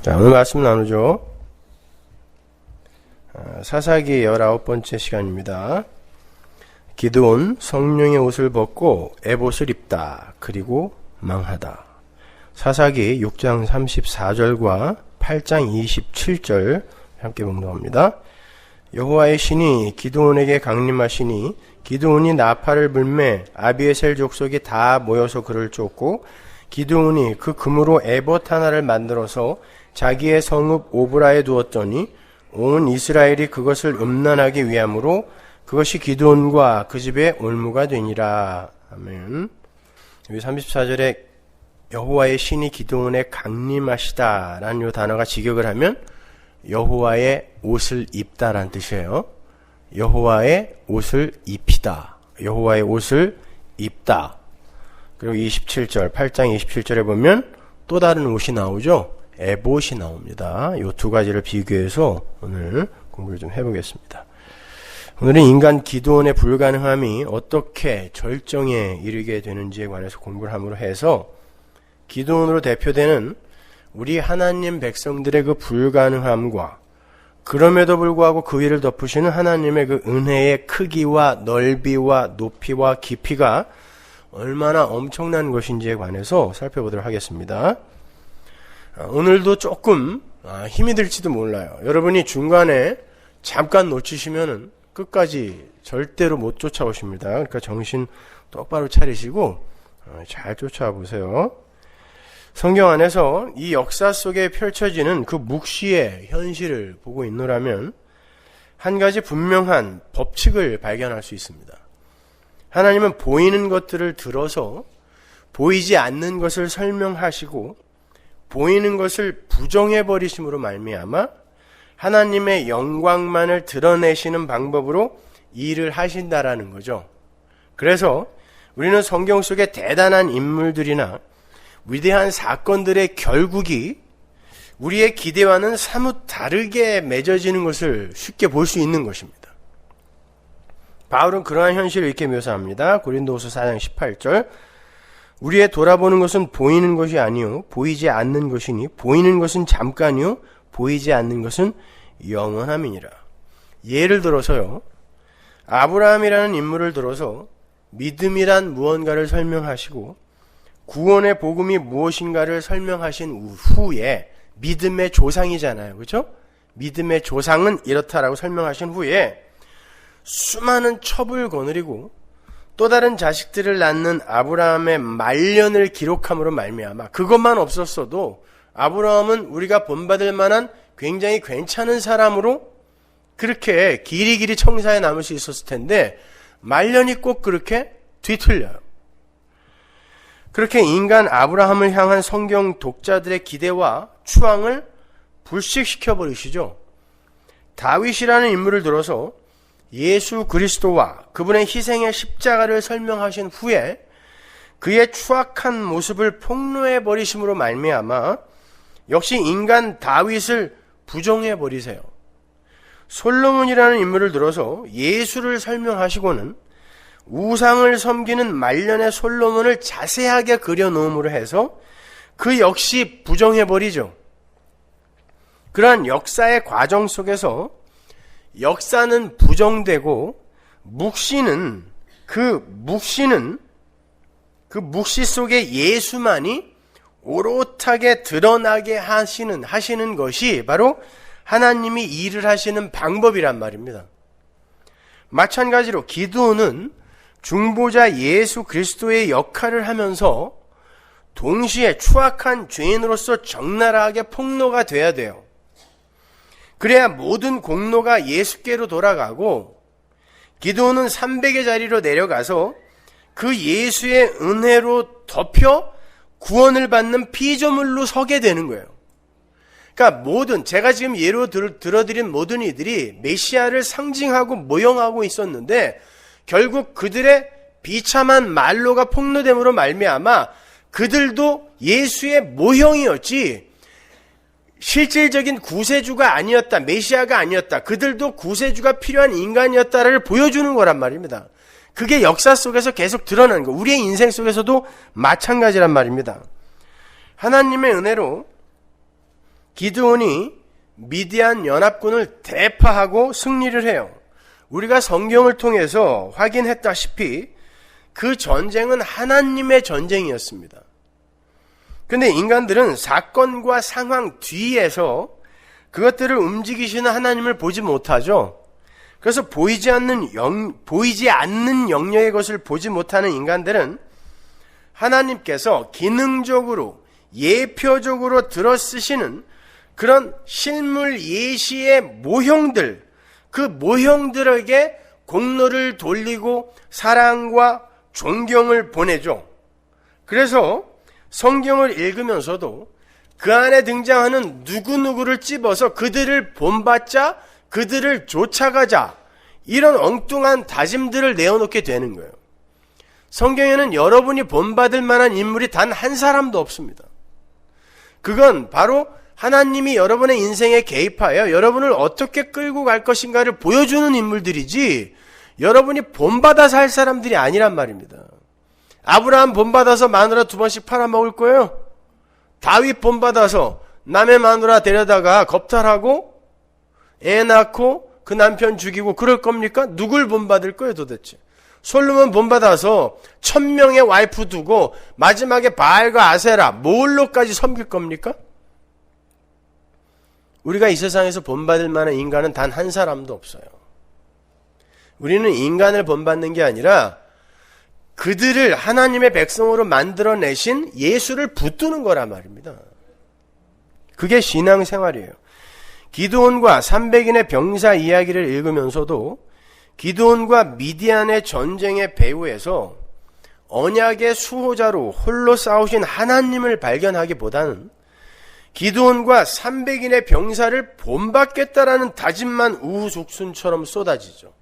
자, 오늘 말씀 나누죠. 사사기 19번째 시간입니다. 기드온 성령의 옷을 벗고 에봇을 입다. 그리고 망하다. 사사기 6장 34절과 8장 27절 함께 봉독합니다. 여호와의 신이 기드온에게 강림하시니 기드온이 나팔을 불매 아비에셀 족속이 다 모여서 그를 쫓고 기드온이 그 금으로 에봇 하나를 만들어서 자기의 성읍 오브라에 두었더니 온 이스라엘이 그것을 음란하기 위함으로 그것이 기드온과 그 집의 올무가 되니라. 아멘. 여기 34절에 여호와의 신이 기드온에 강림하시다 라는 이 단어가 직역을 하면 여호와의 옷을 입다라는 뜻이에요. 여호와의 옷을 입히다. 여호와의 옷을 입다. 그리고 27절, 8장 27절에 보면 또 다른 옷이 나오죠. 에봇이 나옵니다. 이 두 가지를 비교해서 오늘 공부를 좀 해보겠습니다. 오늘은 인간 기드온의 불가능함이 어떻게 절정에 이르게 되는지에 관해서 공부를 함으로 해서 기드온으로 대표되는 우리 하나님 백성들의 그 불가능함과 그럼에도 불구하고 그 위를 덮으시는 하나님의 그 은혜의 크기와 넓이와 높이와 깊이가 얼마나 엄청난 것인지에 관해서 살펴보도록 하겠습니다. 오늘도 조금 힘이 들지도 몰라요. 여러분이 중간에 잠깐 놓치시면은 끝까지 절대로 못 쫓아오십니다. 그러니까 정신 똑바로 차리시고 잘 쫓아와 보세요. 성경 안에서 이 역사 속에 펼쳐지는 그 묵시의 현실을 보고 있노라면 한 가지 분명한 법칙을 발견할 수 있습니다. 하나님은 보이는 것들을 들어서 보이지 않는 것을 설명하시고 보이는 것을 부정해버리심으로 말미암아 하나님의 영광만을 드러내시는 방법으로 일을 하신다라는 거죠. 그래서 우리는 성경 속의 대단한 인물들이나 위대한 사건들의 결국이 우리의 기대와는 사뭇 다르게 맺어지는 것을 쉽게 볼 수 있는 것입니다. 바울은 그러한 현실을 이렇게 묘사합니다. 고린도후서 4장 18절 우리의 돌아보는 것은 보이는 것이 아니요 보이지 않는 것이니 보이는 것은 잠깐이요 보이지 않는 것은 영원함이니라. 예를 들어서요. 아브라함이라는 인물을 들어서 믿음이란 무언가를 설명하시고 구원의 복음이 무엇인가를 설명하신 후에 믿음의 조상이잖아요. 그렇죠? 믿음의 조상은 이렇다라고 설명하신 후에 수많은 첩을 거느리고 또 다른 자식들을 낳는 아브라함의 말년을 기록함으로 말미암아 그것만 없었어도 아브라함은 우리가 본받을 만한 굉장히 괜찮은 사람으로 그렇게 길이길이 청사에 남을 수 있었을 텐데 말년이 꼭 그렇게 뒤틀려요. 그렇게 인간 아브라함을 향한 성경 독자들의 기대와 추앙을 불식시켜 버리시죠. 다윗이라는 인물을 들어서 예수 그리스도와 그분의 희생의 십자가를 설명하신 후에 그의 추악한 모습을 폭로해 버리심으로 말미암아 역시 인간 다윗을 부정해 버리세요. 솔로몬이라는 인물을 들어서 예수를 설명하시고는 우상을 섬기는 말년의 솔로몬을 자세하게 그려놓음으로 해서 그 역시 부정해 버리죠. 그러한 역사의 과정 속에서 역사는 부정되고 그 묵시 속에 예수만이 오롯하게 드러나게 하시는 것이 바로 하나님이 일을 하시는 방법이란 말입니다. 마찬가지로 기드온은 중보자 예수 그리스도의 역할을 하면서 동시에 추악한 죄인으로서 적나라하게 폭로가 돼야 돼요. 그래야 모든 공로가 예수께로 돌아가고 기드온은 300의 자리로 내려가서 그 예수의 은혜로 덮여 구원을 받는 피조물로 서게 되는 거예요. 그러니까 제가 지금 예로 들어드린 모든 이들이 메시아를 상징하고 모형하고 있었는데 결국 그들의 비참한 말로가 폭로됨으로 말미암아 그들도 예수의 모형이었지 실질적인 구세주가 아니었다. 메시아가 아니었다. 그들도 구세주가 필요한 인간이었다를 보여주는 거란 말입니다. 그게 역사 속에서 계속 드러나는 거. 우리의 인생 속에서도 마찬가지란 말입니다. 하나님의 은혜로 기드온이 미디안 연합군을 대파하고 승리를 해요. 우리가 성경을 통해서 확인했다시피 그 전쟁은 하나님의 전쟁이었습니다. 그런데 인간들은 사건과 상황 뒤에서 그것들을 움직이시는 하나님을 보지 못하죠. 그래서 보이지 않는 영역의 것을 보지 못하는 인간들은 하나님께서 기능적으로 예표적으로 들어쓰시는 그런 실물 예시의 모형들, 그 모형들에게 공로를 돌리고 사랑과 존경을 보내죠. 그래서 성경을 읽으면서도 그 안에 등장하는 누구누구를 찝어서 그들을 본받자, 그들을 쫓아가자, 이런 엉뚱한 다짐들을 내어놓게 되는 거예요. 성경에는 여러분이 본받을 만한 인물이 단 한 사람도 없습니다. 그건 바로 하나님이 여러분의 인생에 개입하여 여러분을 어떻게 끌고 갈 것인가를 보여주는 인물들이지 여러분이 본받아 살 사람들이 아니란 말입니다. 아브라함 본받아서 마누라 2번씩 팔아먹을 거예요? 다윗 본받아서 남의 마누라 데려다가 겁탈하고 애 낳고 그 남편 죽이고 그럴 겁니까? 누굴 본받을 거예요 도대체? 솔로몬 본받아서 1000명의 와이프 두고 마지막에 바알과 아세라 몰로까지 섬길 겁니까? 우리가 이 세상에서 본받을 만한 인간은 단 한 사람도 없어요. 우리는 인간을 본받는 게 아니라 그들을 하나님의 백성으로 만들어내신 예수를 붙드는 거란 말입니다. 그게 신앙생활이에요. 기드온과 300인의 병사 이야기를 읽으면서도 기드온과 미디안의 전쟁의 배후에서 언약의 수호자로 홀로 싸우신 하나님을 발견하기보다는 기드온과 300인의 병사를 본받겠다라는 다짐만 우후죽순처럼 쏟아지죠.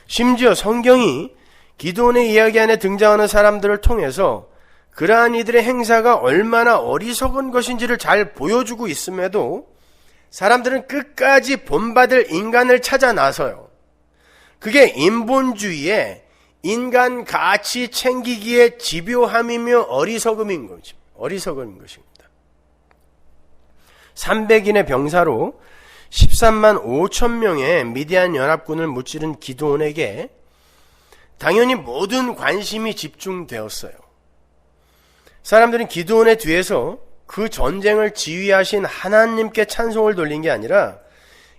심지어 성경이 기드온의 이야기 안에 등장하는 사람들을 통해서 그러한 이들의 행사가 얼마나 어리석은 것인지를 잘 보여주고 있음에도 사람들은 끝까지 본받을 인간을 찾아 나서요. 그게 인본주의의 인간 가치 챙기기의 집요함이며 어리석음인 것입니다. 300인의 병사로 13만 5천 명의 미디안 연합군을 무찌른 기드온에게 당연히 모든 관심이 집중되었어요. 사람들은 기드온의 뒤에서 그 전쟁을 지휘하신 하나님께 찬송을 돌린 게 아니라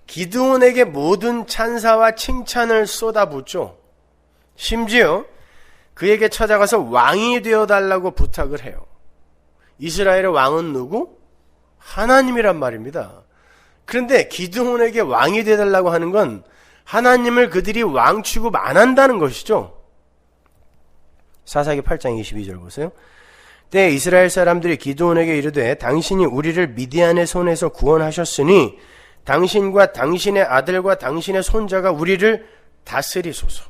기드온에게 모든 찬사와 칭찬을 쏟아붓죠. 심지어 그에게 찾아가서 왕이 되어달라고 부탁을 해요. 이스라엘의 왕은 누구? 하나님이란 말입니다. 그런데 기드온에게 왕이 되어달라고 하는 건 하나님을 그들이 왕 취급 안 한다는 것이죠. 사사기 8장 22절 보세요. 때 이스라엘 사람들이 기드온에게 이르되 당신이 우리를 미디안의 손에서 구원하셨으니 당신과 당신의 아들과 당신의 손자가 우리를 다스리소서.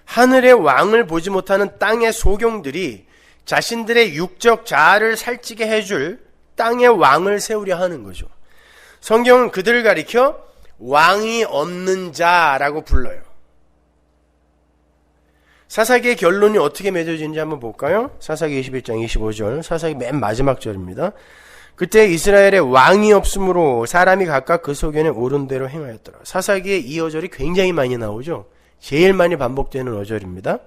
하늘의 왕을 보지 못하는 땅의 소경들이 자신들의 육적 자아를 살찌게 해줄 땅의 왕을 세우려 하는 거죠. 성경은 그들을 가리켜 왕이 없는 자라고 불러요. 사사기의 결론이 어떻게 맺어지는지 한번 볼까요? 사사기 21장 25절, 사사기 맨 마지막 절입니다. 그때 이스라엘에 왕이 없으므로 사람이 각각 그 소견에 옳은 대로 행하였더라. 사사기의 이 어절이 굉장히 많이 나오죠. 제일 많이 반복되는 어절입니다.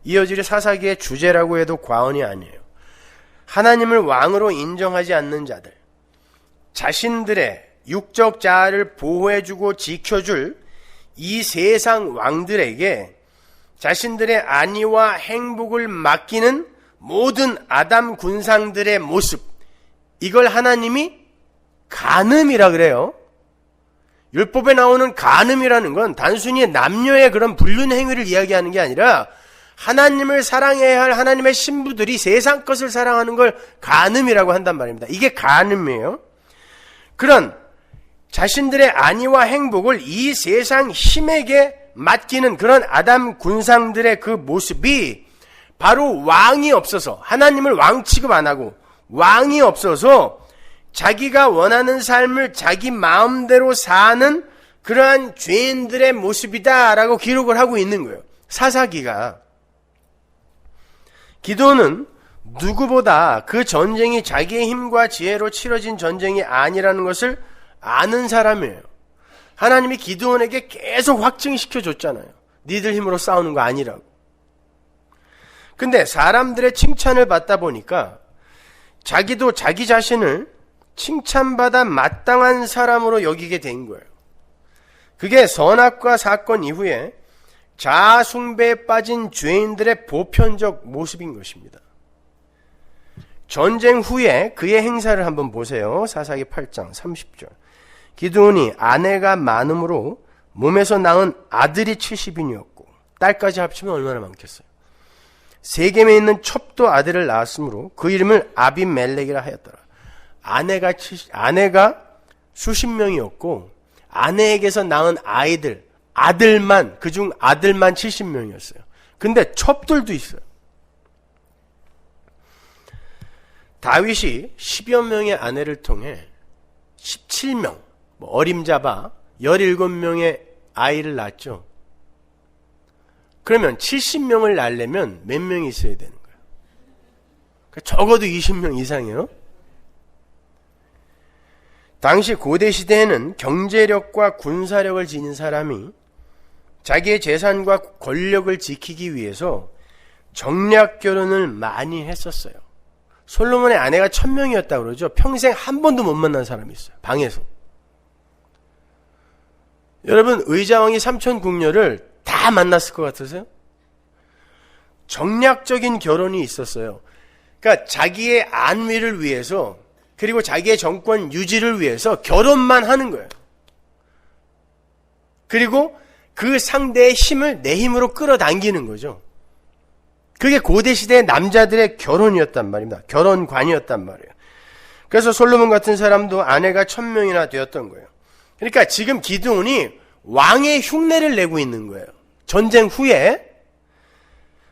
이 어절이 사사기의 주제라고 해도 과언이 아니에요. 하나님을 왕으로 인정하지 않는 자들, 자신들의 육적 자아를 보호해주고 지켜줄 이 세상 왕들에게 자신들의 안위와 행복을 맡기는 모든 아담 군상들의 모습, 이걸 하나님이 간음이라 그래요. 율법에 나오는 간음이라는 건 단순히 남녀의 그런 불륜 행위를 이야기하는 게 아니라 하나님을 사랑해야 할 하나님의 신부들이 세상 것을 사랑하는 걸 간음이라고 한단 말입니다. 이게 간음이에요. 그런 자신들의 안위와 행복을 이 세상 힘에게 맡기는 그런 아담 군상들의 그 모습이 바로 왕이 없어서, 하나님을 왕 취급 안 하고 왕이 없어서 자기가 원하는 삶을 자기 마음대로 사는 그러한 죄인들의 모습이다라고 기록을 하고 있는 거예요. 사사기가. 기도는 누구보다 그 전쟁이 자기의 힘과 지혜로 치러진 전쟁이 아니라는 것을 아는 사람이에요. 하나님이 기드온에게 계속 확증시켜 줬잖아요. 니들 힘으로 싸우는 거 아니라고. 근데 사람들의 칭찬을 받다 보니까 자기도 자기 자신을 칭찬받아 마땅한 사람으로 여기게 된 거예요. 그게 선악과 사건 이후에 자아 숭배에 빠진 죄인들의 보편적 모습인 것입니다. 전쟁 후에 그의 행사를 한번 보세요. 사사기 8장 30절. 기드온이 아내가 많음으로 몸에서 낳은 아들이 70인이었고 딸까지 합치면 얼마나 많겠어요. 세겜에 있는 첩도 아들을 낳았으므로 그 이름을 아비멜렉이라 하였더라. 아내가 수십 명이었고 아내에게서 낳은 아들만, 그중 아들만 70명이었어요. 근데 첩들도 있어요. 다윗이 10여 명의 아내를 통해 17명, 어림잡아 17명의 아이를 낳았죠. 그러면 70명을 낳으려면 몇 명이 있어야 되는 거예요? 그러니까 적어도 20명 이상이에요. 당시 고대 시대에는 경제력과 군사력을 지닌 사람이 자기의 재산과 권력을 지키기 위해서 정략 결혼을 많이 했었어요. 솔로몬의 아내가 1000명이었다고 그러죠. 평생 한 번도 못 만난 사람이 있어요. 방에서. 여러분, 의자왕이 삼천궁녀를 다 만났을 것 같으세요? 정략적인 결혼이 있었어요. 그러니까 자기의 안위를 위해서, 그리고 자기의 정권 유지를 위해서 결혼만 하는 거예요. 그리고 그 상대의 힘을 내 힘으로 끌어당기는 거죠. 그게 고대시대의 남자들의 결혼이었단 말입니다. 결혼관이었단 말이에요. 그래서 솔로몬 같은 사람도 아내가 1000명이나 되었던 거예요. 그러니까 지금 기드온이 왕의 흉내를 내고 있는 거예요. 전쟁 후에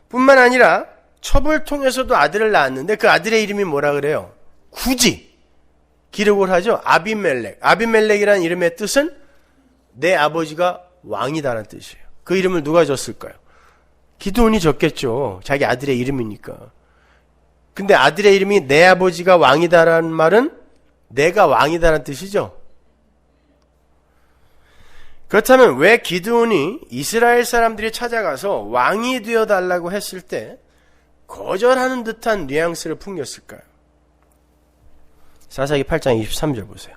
뿐만 아니라 첩을 통해서도 아들을 낳았는데 그 아들의 이름이 뭐라 그래요? 굳이 기록을 하죠. 아비멜렉. 아비멜렉이라는 이름의 뜻은 내 아버지가 왕이다라는 뜻이에요. 그 이름을 누가 줬을까요? 기드온이 줬겠죠. 자기 아들의 이름이니까. 근데 아들의 이름이 내 아버지가 왕이다라는 말은 내가 왕이다라는 뜻이죠. 그렇다면 왜 기드온이 이스라엘 사람들이 찾아가서 왕이 되어달라고 했을 때 거절하는 듯한 뉘앙스를 풍겼을까요? 사사기 8장 23절 보세요.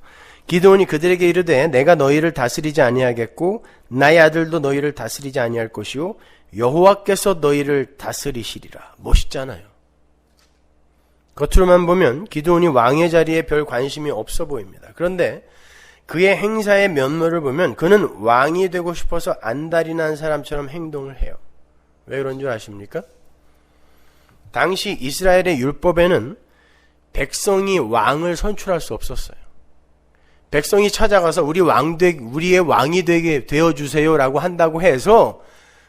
기드온이 그들에게 이르되 내가 너희를 다스리지 아니하겠고 나의 아들도 너희를 다스리지 아니할 것이요 여호와께서 너희를 다스리시리라. 멋있잖아요. 겉으로만 보면 기드온이 왕의 자리에 별 관심이 없어 보입니다. 그런데 그의 행사의 면모를 보면 그는 왕이 되고 싶어서 안달이 난 사람처럼 행동을 해요. 왜 그런 줄 아십니까? 당시 이스라엘의 율법에는 백성이 왕을 선출할 수 없었어요. 백성이 찾아가서 우리의 왕이 되게 되어주세요라고 한다고 해서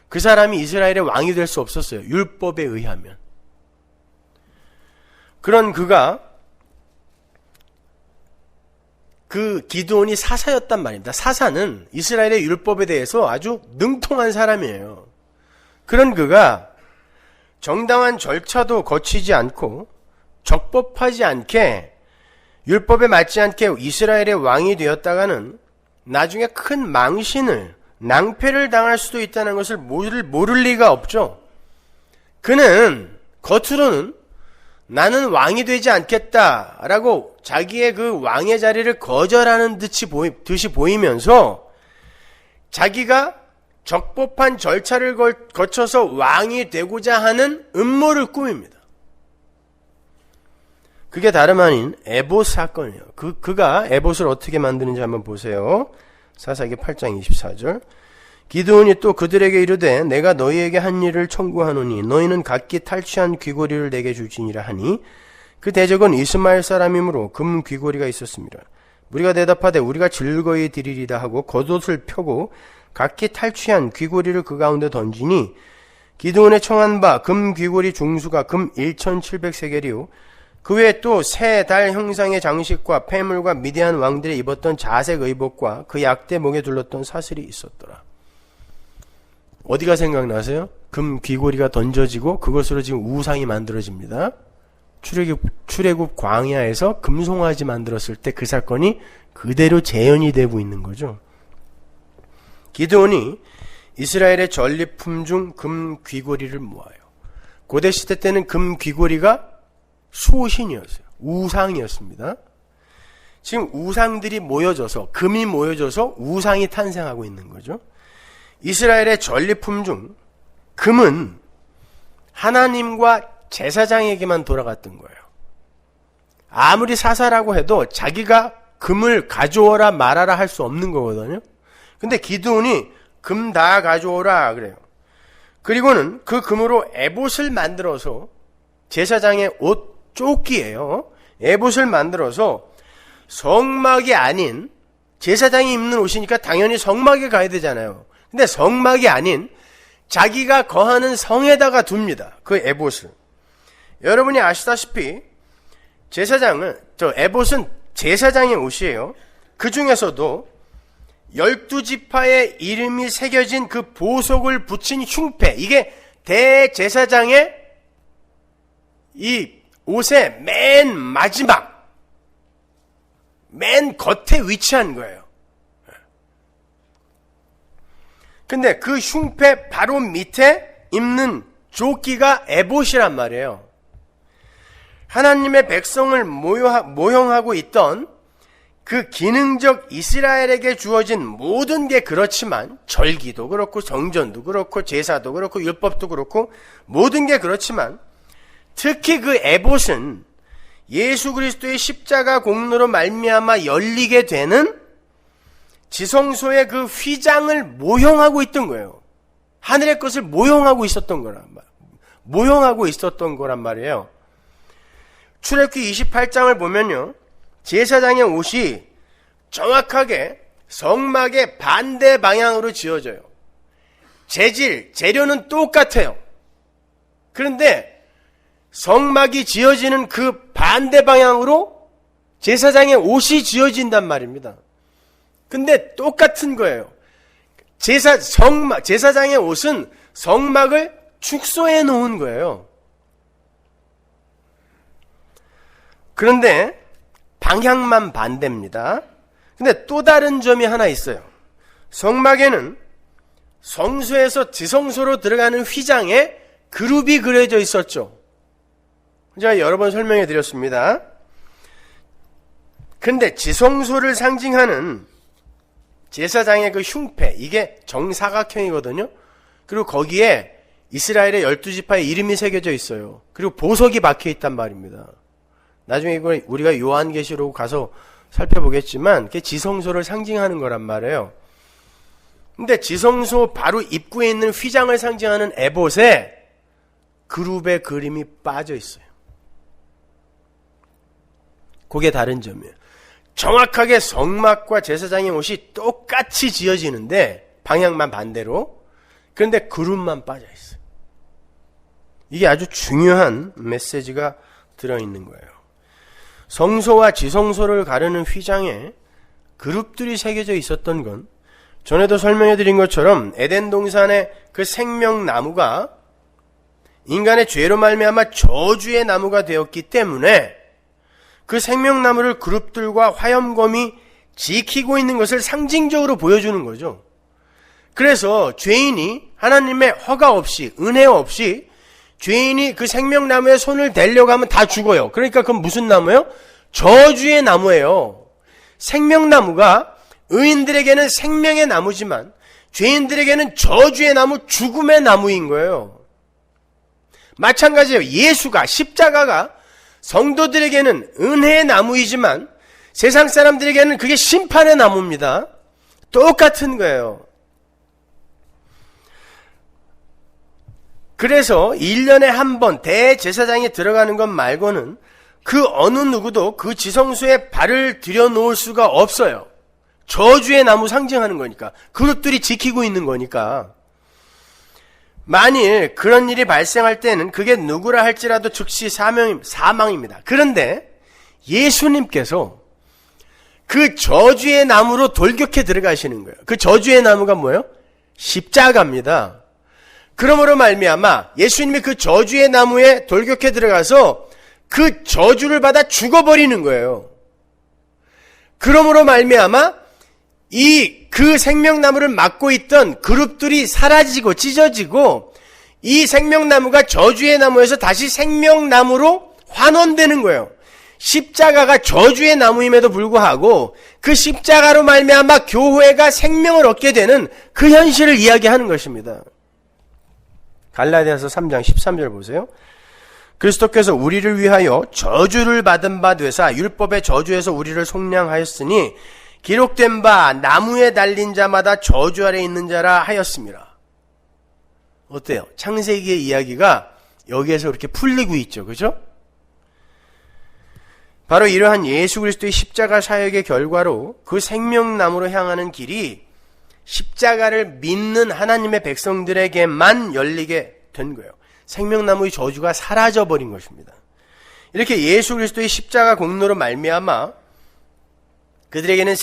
그 사람이 이스라엘의 왕이 될 수 없었어요. 율법에 의하면. 그런 그가 그 기드온이 사사였단 말입니다. 사사는 이스라엘의 율법에 대해서 아주 능통한 사람이에요. 그런 그가 정당한 절차도 거치지 않고 적법하지 않게 율법에 맞지 않게 이스라엘의 왕이 되었다가는 나중에 큰 망신을 낭패를 당할 수도 있다는 것을 모를 리가 없죠. 그는 겉으로는 나는 왕이 되지 않겠다라고 자기의 그 왕의 자리를 거절하는 듯이 보이면서 자기가 적법한 절차를 거쳐서 왕이 되고자 하는 음모를 꾸밉니다. 그게 다름 아닌 에봇 사건이에요. 그가 에봇을 어떻게 만드는지 한번 보세요. 사사기 8장 24절. 기드온이 또 그들에게 이르되 내가 너희에게 한 일을 청구하노니 너희는 각기 탈취한 귀고리를 내게 주지니라 하니 그 대적은 이스마엘 사람이므로 금 귀고리가 있었습니다. 우리가 대답하되 우리가 즐거이 드리리다 하고 겉옷을 펴고 각기 탈취한 귀고리를 그 가운데 던지니 기드온의 청한 바 금 귀고리 중수가 금 1700세겔이요 그 외에 또 새, 달 형상의 장식과 폐물과 미디안 왕들이 입었던 자색 의복과 그 약대 목에 둘렀던 사슬이 있었더라. 어디가 생각나세요? 금 귀고리가 던져지고 그것으로 지금 우상이 만들어집니다. 출애굽 광야에서 금송아지 만들었을 때 그 사건이 그대로 재현이 되고 있는 거죠. 기드온이 이스라엘의 전리품 중 금 귀고리를 모아요. 고대 시대 때는 금 귀고리가 수호신이었어요. 우상이었습니다. 지금 우상들이 모여져서, 금이 모여져서 우상이 탄생하고 있는 거죠. 이스라엘의 전리품 중 금은 하나님과 제사장에게만 돌아갔던 거예요. 아무리 사사라고 해도 자기가 금을 가져오라 말아라 할 수 없는 거거든요. 근데 기드온이 금 다 가져오라 그래요. 그리고는 그 금으로 에봇을 만들어서, 제사장의 옷 조끼예요. 에봇을 만들어서 성막이 아닌, 제사장이 입는 옷이니까 당연히 성막에 가야 되잖아요. 근데 성막이 아닌 자기가 거하는 성에다가 둡니다. 그 에봇을. 여러분이 아시다시피 에봇은 제사장의 옷이에요. 그 중에서도 12지파의 이름이 새겨진 그 보석을 붙인 흉패, 이게 대제사장의 이 옷의 맨 마지막, 맨 겉에 위치한 거예요. 근데 그 흉패 바로 밑에 입는 조끼가 에봇이란 말이에요. 하나님의 백성을 모형하고 있던 그 기능적 이스라엘에게 주어진 모든 게 그렇지만, 절기도 그렇고 성전도 그렇고 제사도 그렇고 율법도 그렇고 모든 게 그렇지만, 특히 그 에봇은 예수 그리스도의 십자가 공로로 말미암아 열리게 되는 지성소의 그 휘장을 모형하고 있던 거예요. 하늘의 것을 모형하고 있었던 거란 말이에요. 출애굽기 28장을 보면요, 제사장의 옷이 정확하게 성막의 반대 방향으로 지어져요. 재료는 똑같아요. 그런데 성막이 지어지는 그 반대 방향으로 제사장의 옷이 지어진단 말입니다. 근데 똑같은 거예요. 제사장의 옷은 성막을 축소해 놓은 거예요. 그런데 방향만 반대입니다. 근데 또 다른 점이 하나 있어요. 성막에는 성소에서 지성소로 들어가는 휘장에 그룹이 그려져 있었죠. 제가 여러 번 설명해 드렸습니다. 근데 지성소를 상징하는 제사장의 그 흉패, 이게 정사각형이거든요. 그리고 거기에 이스라엘의 12지파의 이름이 새겨져 있어요. 그리고 보석이 박혀 있단 말입니다. 나중에 이걸 우리가 요한계시록 가서 살펴보겠지만 그게 지성소를 상징하는 거란 말이에요. 근데 지성소 바로 입구에 있는 휘장을 상징하는 에봇에 그룹의 그림이 빠져 있어요. 그게 다른 점이에요. 정확하게 성막과 제사장의 옷이 똑같이 지어지는데 방향만 반대로, 그런데 그룹만 빠져 있어요. 이게 아주 중요한 메시지가 들어있는 거예요. 성소와 지성소를 가르는 휘장에 그룹들이 새겨져 있었던 건 전에도 설명해 드린 것처럼 에덴 동산의 그 생명나무가 인간의 죄로 말미암아 저주의 나무가 되었기 때문에 그 생명나무를 그룹들과 화염검이 지키고 있는 것을 상징적으로 보여주는 거죠. 그래서 죄인이 하나님의 허가 없이, 은혜 없이 죄인이 그 생명나무에 손을 대려고 하면 다 죽어요. 그러니까 그건 무슨 나무예요? 저주의 나무예요. 생명나무가 의인들에게는 생명의 나무지만 죄인들에게는 저주의 나무, 죽음의 나무인 거예요. 마찬가지예요. 예수가, 십자가가 성도들에게는 은혜의 나무이지만 세상 사람들에게는 그게 심판의 나무입니다. 똑같은 거예요. 그래서 1년에 한 번 대제사장이 들어가는 것 말고는 그 어느 누구도 그 지성소에 발을 들여놓을 수가 없어요. 저주의 나무 상징하는 거니까. 그룹들이 지키고 있는 거니까. 만일 그런 일이 발생할 때는 그게 누구라 할지라도 즉시 사망입니다. 그런데 예수님께서 그 저주의 나무로 돌격해 들어가시는 거예요. 그 저주의 나무가 뭐예요? 십자가입니다. 그러므로 말미암아 예수님이 그 저주의 나무에 돌격해 들어가서 그 저주를 받아 죽어버리는 거예요. 그러므로 말미암아 그 생명나무를 막고 있던 그룹들이 사라지고 찢어지고 이 생명나무가 저주의 나무에서 다시 생명나무로 환원되는 거예요. 십자가가 저주의 나무임에도 불구하고 그 십자가로 말미암아 교회가 생명을 얻게 되는 그 현실을 이야기하는 것입니다. 갈라디아서 3장 13절 보세요. 그리스도께서 우리를 위하여 저주를 받은 바 되사 율법의 저주에서 우리를 속량하였으니 기록된 바 나무에 달린 자마다 저주 아래 있는 자라 하였습니다. 어때요? 창세기의 이야기가 여기에서 그렇게 풀리고 있죠. 그죠? 바로 이러한 예수 그리스도의 십자가 사역의 결과로 그 생명나무로 향하는 길이 십자가를 믿는 하나님의 백성들에게만 열리게 된 거예요. 생명나무의 저주가 사라져버린 것입니다. 이렇게 예수 그리스도의 십자가 공로로 말미암아 그들에게는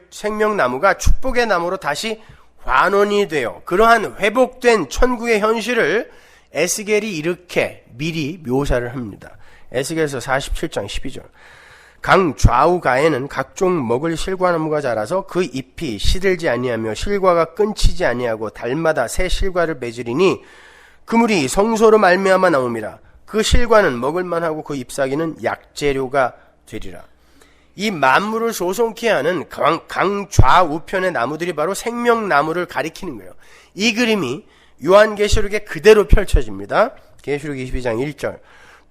생명나무가 축복의 나무로 다시 환원이 되어 그러한 회복된 천국의 현실을 에스겔이 이렇게 미리 묘사를 합니다. 에스겔서 47장 12절. 강 좌우가에는 각종 먹을 실과나무가 자라서 그 잎이 시들지 아니하며 실과가 끊치지 아니하고 달마다 새 실과를 맺으리니 그물이 성소로 말미암아 나옵니다. 그 실과는 먹을만하고 그 잎사귀는 약재료가 되리라. 이 만물을 소송케 하는 강 좌우편의 나무들이 바로 생명나무를 가리키는 거예요. 이 그림이 요한계시록에 그대로 펼쳐집니다. 계시록 22장 1절.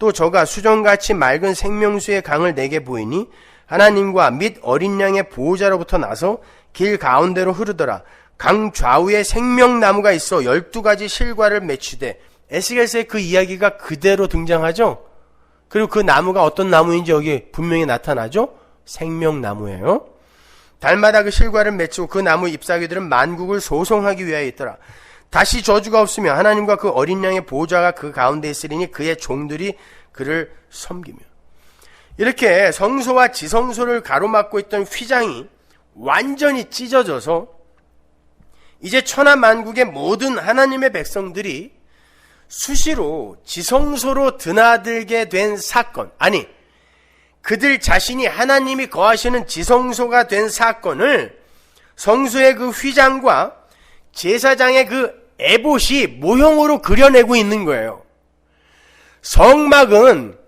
또 저가 수정같이 맑은 생명수의 강을 내게 보이니 하나님과 및 어린 양의 보호자로부터 나서 길 가운데로 흐르더라. 강 좌우에 생명나무가 있어 12가지 실과를 맺히되 에스겔서에 그 이야기가 그대로 등장하죠. 그리고 그 나무가 어떤 나무인지 여기 분명히 나타나죠. 생명나무예요. 달마다 그 실과를 맺히고 그 나무 잎사귀들은 만국을 소송하기 위하여 있더라. 다시 저주가 없으며 하나님과 그 어린 양의 보호자가 그 가운데 있으리니 그의 종들이 그를 섬기며. 이렇게 성소와 지성소를 가로막고 있던 휘장이 완전히 찢어져서 이제 천하만국의 모든 하나님의 백성들이 수시로 지성소로 드나들게 된 사건, 아니 그들 자신이 하나님이 거하시는 지성소가 된 사건을 성소의 그 휘장과 제사장의 그 에봇이 모형으로 그려내고 있는 거예요. 성막은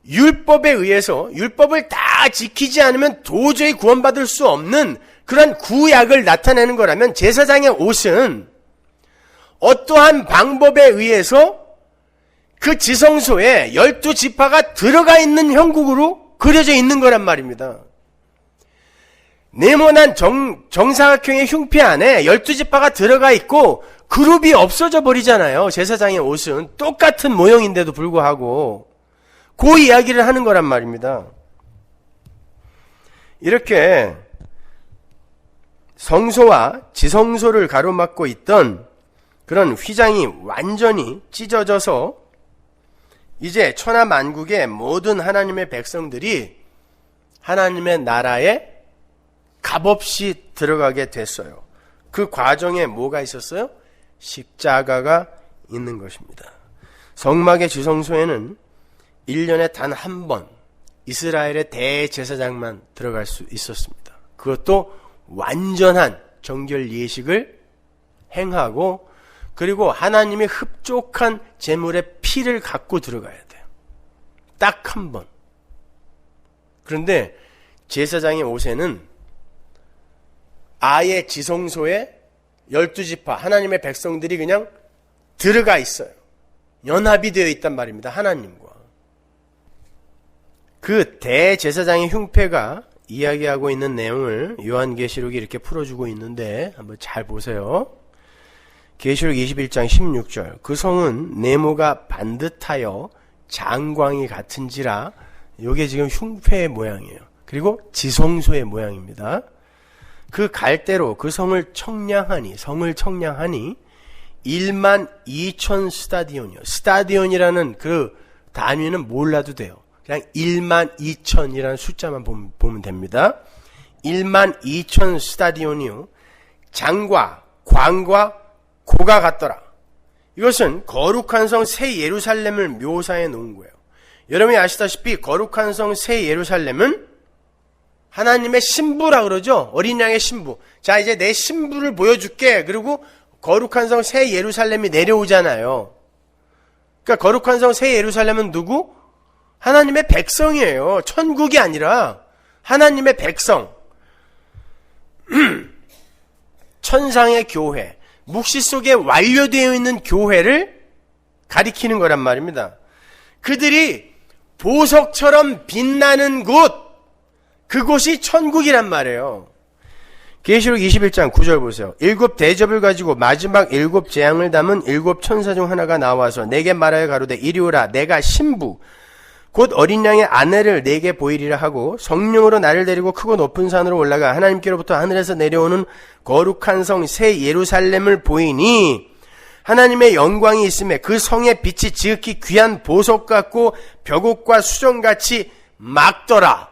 율법에 의해서 율법을 다 지키지 않으면 도저히 구원받을 수 없는 그런 구약을 나타내는 거라면 제사장의 옷은 어떠한 방법에 의해서 그 지성소에 12지파가 들어가 있는 형국으로 그려져 있는 거란 말입니다. 네모난 정사각형의 흉패 안에 12지파가 들어가 있고 그룹이 없어져 버리잖아요. 제사장의 옷은 똑같은 모형인데도 불구하고 그 이야기를 하는 거란 말입니다. 이렇게 성소와 지성소를 가로막고 있던 그런 휘장이 완전히 찢어져서 이제 천하만국의 모든 하나님의 백성들이 하나님의 나라에 값없이 들어가게 됐어요. 그 과정에 뭐가 있었어요? 십자가가 있는 것입니다. 성막의 지성소에는 1년에 단 한 번 이스라엘의 대제사장만 들어갈 수 있었습니다. 그것도 완전한 정결 예식을 행하고 그리고 하나님의 흡족한 제물의 피를 갖고 들어가야 돼요. 딱 한 번. 그런데 제사장의 옷에는 아예 지성소에 12지파 하나님의 백성들이 그냥 들어가 있어요. 연합이 되어 있단 말입니다. 하나님과. 그 대제사장의 흉패가 이야기하고 있는 내용을 요한계시록이 이렇게 풀어주고 있는데 한번 잘 보세요. 계시록 21장 16절. 그 성은 네모가 반듯하여 장광이 같은지라. 이게 지금 흉패의 모양이에요. 그리고 지성소의 모양입니다. 그 갈대로 그 성을 청량하니 12,000 스타디온이요. 스타디온이라는 그 단위는 몰라도 돼요. 그냥 12,000이라는 숫자만 보면 됩니다. 12,000 스타디온이요. 장과 광과 고가 같더라. 이것은 거룩한 성 새 예루살렘을 묘사해 놓은 거예요. 여러분이 아시다시피 거룩한 성 새 예루살렘은 하나님의 신부라 그러죠. 어린 양의 신부. 자, 이제 내 신부를 보여줄게. 그리고 거룩한 성 새 예루살렘이 내려오잖아요. 그러니까 거룩한 성 새 예루살렘은 누구? 하나님의 백성이에요. 천국이 아니라 하나님의 백성. 천상의 교회, 묵시 속에 완료되어 있는 교회를 가리키는 거란 말입니다. 그들이 보석처럼 빛나는 곳, 그곳이 천국이란 말이에요. 계시록 21장 9절 보세요. 7 대접을 가지고 마지막 7 재앙을 담은 7 천사 중 하나가 나와서 내게 말하여 가로되 이리 오라. 내가 신부 곧 어린 양의 아내를 내게 보이리라 하고 성령으로 나를 데리고 크고 높은 산으로 올라가 하나님께로부터 하늘에서 내려오는 거룩한 성 새 예루살렘을 보이니 하나님의 영광이 있음에 그 성의 빛이 지극히 귀한 보석 같고 벽옥과 수정같이 막더라.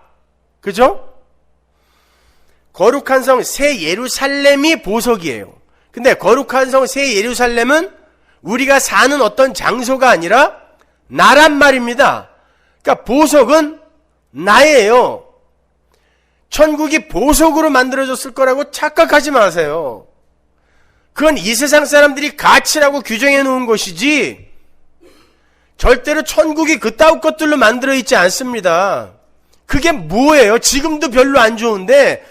그죠? 거룩한 성 새 예루살렘이 보석이에요. 근데 거룩한 성 새 예루살렘은 우리가 사는 어떤 장소가 아니라 나란 말입니다. 그러니까 보석은 나예요. 천국이 보석으로 만들어졌을 거라고 착각하지 마세요. 그건 이 세상 사람들이 가치라고 규정해 놓은 것이지 절대로 천국이 그따위 것들로 만들어 있지 않습니다. 그게 뭐예요? 지금도 별로 안 좋은데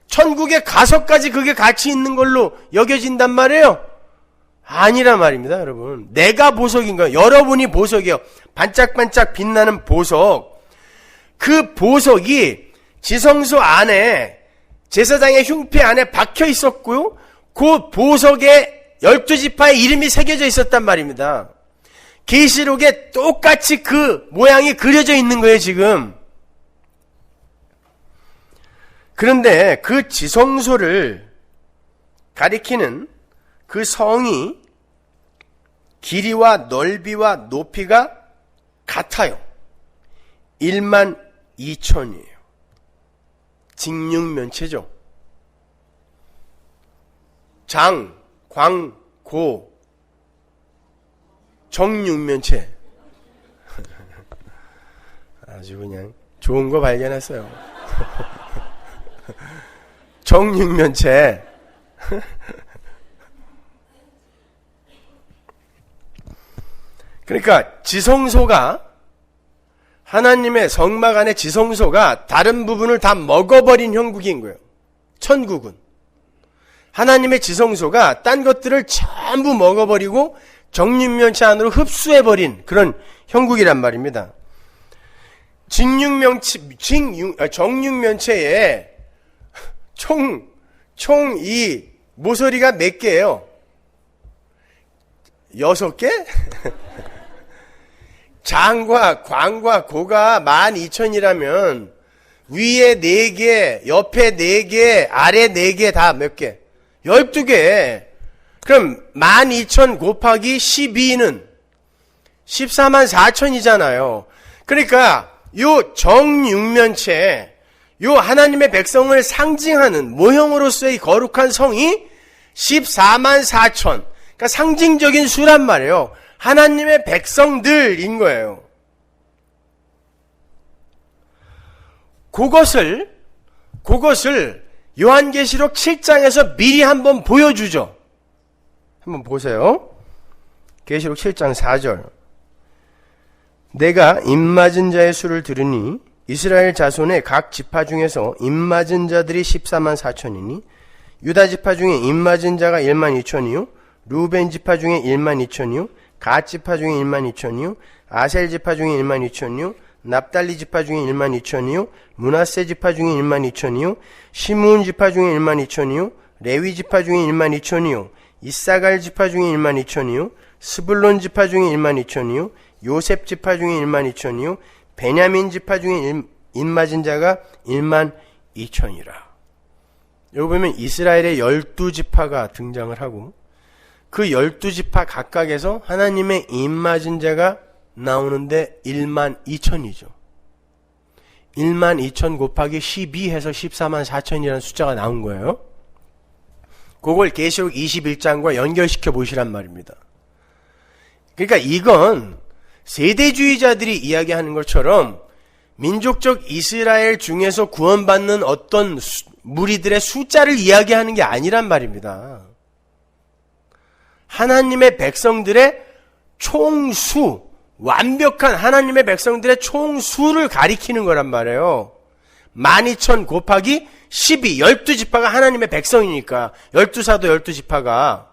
천국에 가서까지 그게 가치 있는 걸로 여겨진단 말이에요? 아니란 말입니다, 여러분. 내가 보석인 거예요. 여러분이 보석이에요. 반짝반짝 빛나는 보석. 그 보석이 지성소 안에 제사장의 흉패 안에 박혀 있었고요. 그 보석에 12지파의 이름이 새겨져 있었단 말입니다. 계시록에 똑같이 그 모양이 그려져 있는 거예요, 지금. 그런데 그 지성소를 가리키는 그 성이 길이와 넓이와 높이가 같아요. 12,000이에요. 직육면체죠. 장, 광, 고, 정육면체. 아주 그냥 좋은 거 발견했어요. 정육면체. 그러니까 지성소가 하나님의 성막 안의 지성소가 다른 부분을 다 먹어버린 형국인 거예요. 천국은 하나님의 지성소가 딴 것들을 전부 먹어버리고 정육면체 안으로 흡수해버린 그런 형국이란 말입니다. 정육면체에 총 이 모서리가 몇 개예요? 6개? 장과 광과 고가 12,000이라면 위에 4개, 옆에 4개, 아래 4개 다 몇 개? 12개. 그럼 12,000 곱하기 12는 144,000이잖아요. 그러니까 요 정육면체, 요 하나님의 백성을 상징하는 모형으로서의 거룩한 성이 144,000. 그러니까 상징적인 수란 말이에요. 하나님의 백성들인 거예요. 그것을 요한계시록 7장에서 미리 한번 보여주죠. 한번 보세요. 계시록 7장 4절. 내가 입맞은 자의 수를 들으니 이스라엘 자손의 각 지파 중에서 입맞은 자들이 144,000이니 유다 지파 중에 입맞은 자가 12,000이요 루벤 지파 중에 12,000이요 갓 지파 중에 12,000이요 아셀 지파 중에 12,000이요 납달리 지파 중에 12,000이요 므낫세 지파 중에 12,000이요 시므온 지파 중에 12,000이요 레위 지파 중에 12,000이요 이사갈 지파 중에 12,000이요 스불론 지파 중에 12,000이요 요셉 지파 중에 12,000이요 베냐민 지파 중에 입맞은 자가 12,000이라. 여기 보면 이스라엘의 12지파가 등장을 하고 그 12지파 각각에서 하나님의 입맞은 자가 나오는데 12,000이죠. 12,000 곱하기 12 해서 144,000이라는 숫자가 나온 거예요. 그걸 계시록 21장과 연결시켜 보시란 말입니다. 그러니까 이건 세대주의자들이 이야기하는 것처럼 민족적 이스라엘 중에서 구원받는 어떤 무리들의 숫자를 이야기하는 게 아니란 말입니다. 하나님의 백성들의 총수, 완벽한 하나님의 백성들의 총수를 가리키는 거란 말이에요. 12,000 곱하기 12, 12지파가 하나님의 백성이니까 12사도 12지파가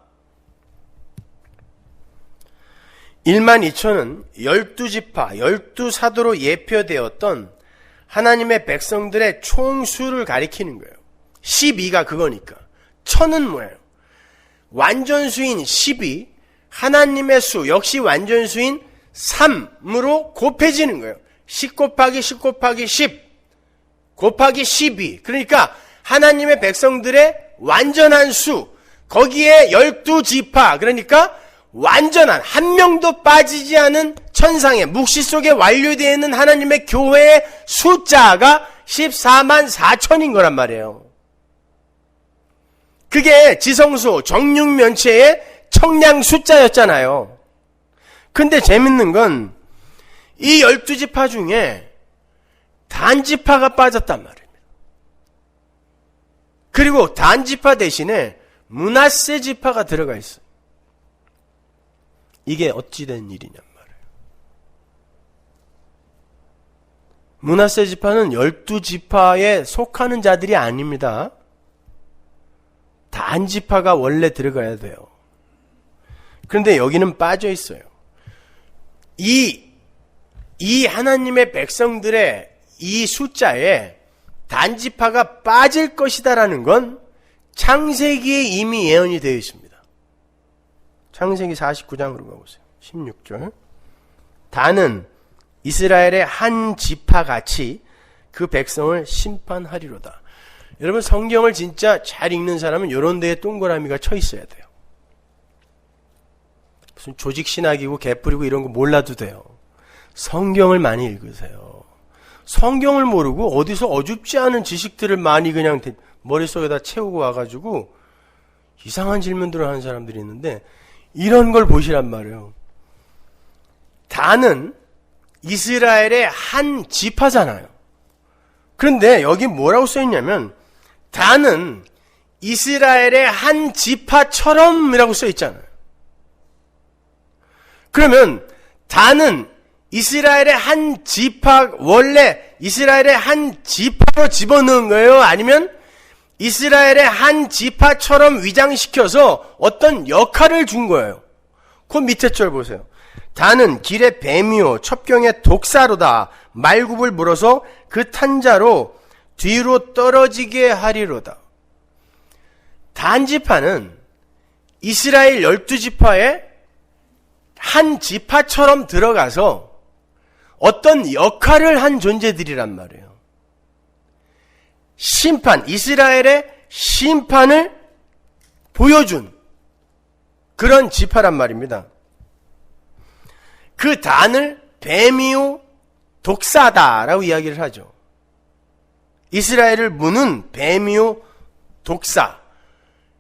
12,000은 12지파, 12사도로 예표되었던 하나님의 백성들의 총수를 가리키는 거예요. 12가 그거니까 1000은 뭐예요? 완전수인 10이 하나님의 수 역시 완전수인 3으로 곱해지는 거예요. 10 곱하기 10 곱하기 10 곱하기 12. 그러니까 하나님의 백성들의 완전한 수, 거기에 12지파, 그러니까 완전한 한 명도 빠지지 않은 천상의 묵시 속에 완료되어 있는 하나님의 교회의 숫자가 14만 4천인 거란 말이에요. 그게 지성소 정육면체의 청량 숫자였잖아요. 근데 재밌는 건 이 12지파 중에 단지파가 빠졌단 말입니다. 그리고 단지파 대신에 므낫세 지파가 들어가 있어요. 이게 어찌된 일이냔 말이에요. 므낫세 지파는 12지파에 속하는 자들이 아닙니다. 단지파가 원래 들어가야 돼요. 그런데 여기는 빠져 있어요. 이 하나님의 백성들의 이 숫자에 단지파가 빠질 것이다라는 건 창세기에 이미 예언이 되어 있습니다. 창세기 49장으로 가보세요. 16절. 단은 이스라엘의 한 지파같이 그 백성을 심판하리로다. 여러분 성경을 진짜 잘 읽는 사람은 이런 데에 동그라미가 쳐 있어야 돼요. 무슨 조직신학이고 개뿔이고 이런 거 몰라도 돼요. 성경을 많이 읽으세요. 성경을 모르고 어디서 어줍지 않은 지식들을 많이 그냥 머릿속에다 채우고 와가지고 이상한 질문들을 하는 사람들이 있는데 이런 걸 보시란 말이에요. 단은 이스라엘의 한 지파잖아요. 그런데 여기 뭐라고 써있냐면 단은 이스라엘의 한 지파처럼이라고 써있잖아요. 그러면 단은 이스라엘의 한 지파, 원래 이스라엘의 한 지파로 집어넣은 거예요? 아니면 이스라엘의 한 지파처럼 위장시켜서 어떤 역할을 준 거예요? 그 밑에 절 보세요. 단은 길의 뱀이요 첩경의 독사로다. 말굽을 물어서 그 탄자로 뒤로 떨어지게 하리로다. 단지파는 이스라엘 12지파의 한 지파처럼 들어가서 어떤 역할을 한 존재들이란 말이에요. 심판, 이스라엘의 심판을 보여준 그런 지파란 말입니다. 그 단을 뱀이요 독사다라고 이야기를 하죠. 이스라엘을 무는 뱀이요 독사.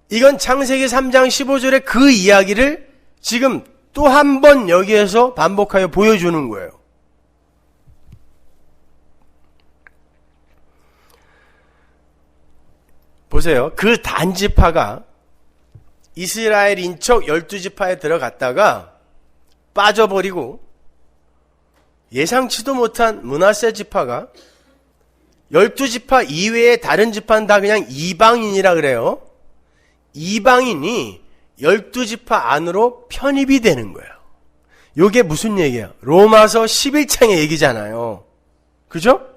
이건 창세기 3장 15절의 그 이야기를 지금 또 한 번 여기에서 반복하여 보여주는 거예요. 보세요. 그 단지파가 이스라엘인 척 12지파에 들어갔다가 빠져버리고 예상치도 못한 므낫세 지파가 12지파 이외의 다른 지파는 다 그냥 이방인이라 그래요. 이방인이 12지파 안으로 편입이 되는 거예요. 이게 무슨 얘기야? 로마서 11장의 얘기잖아요. 그죠?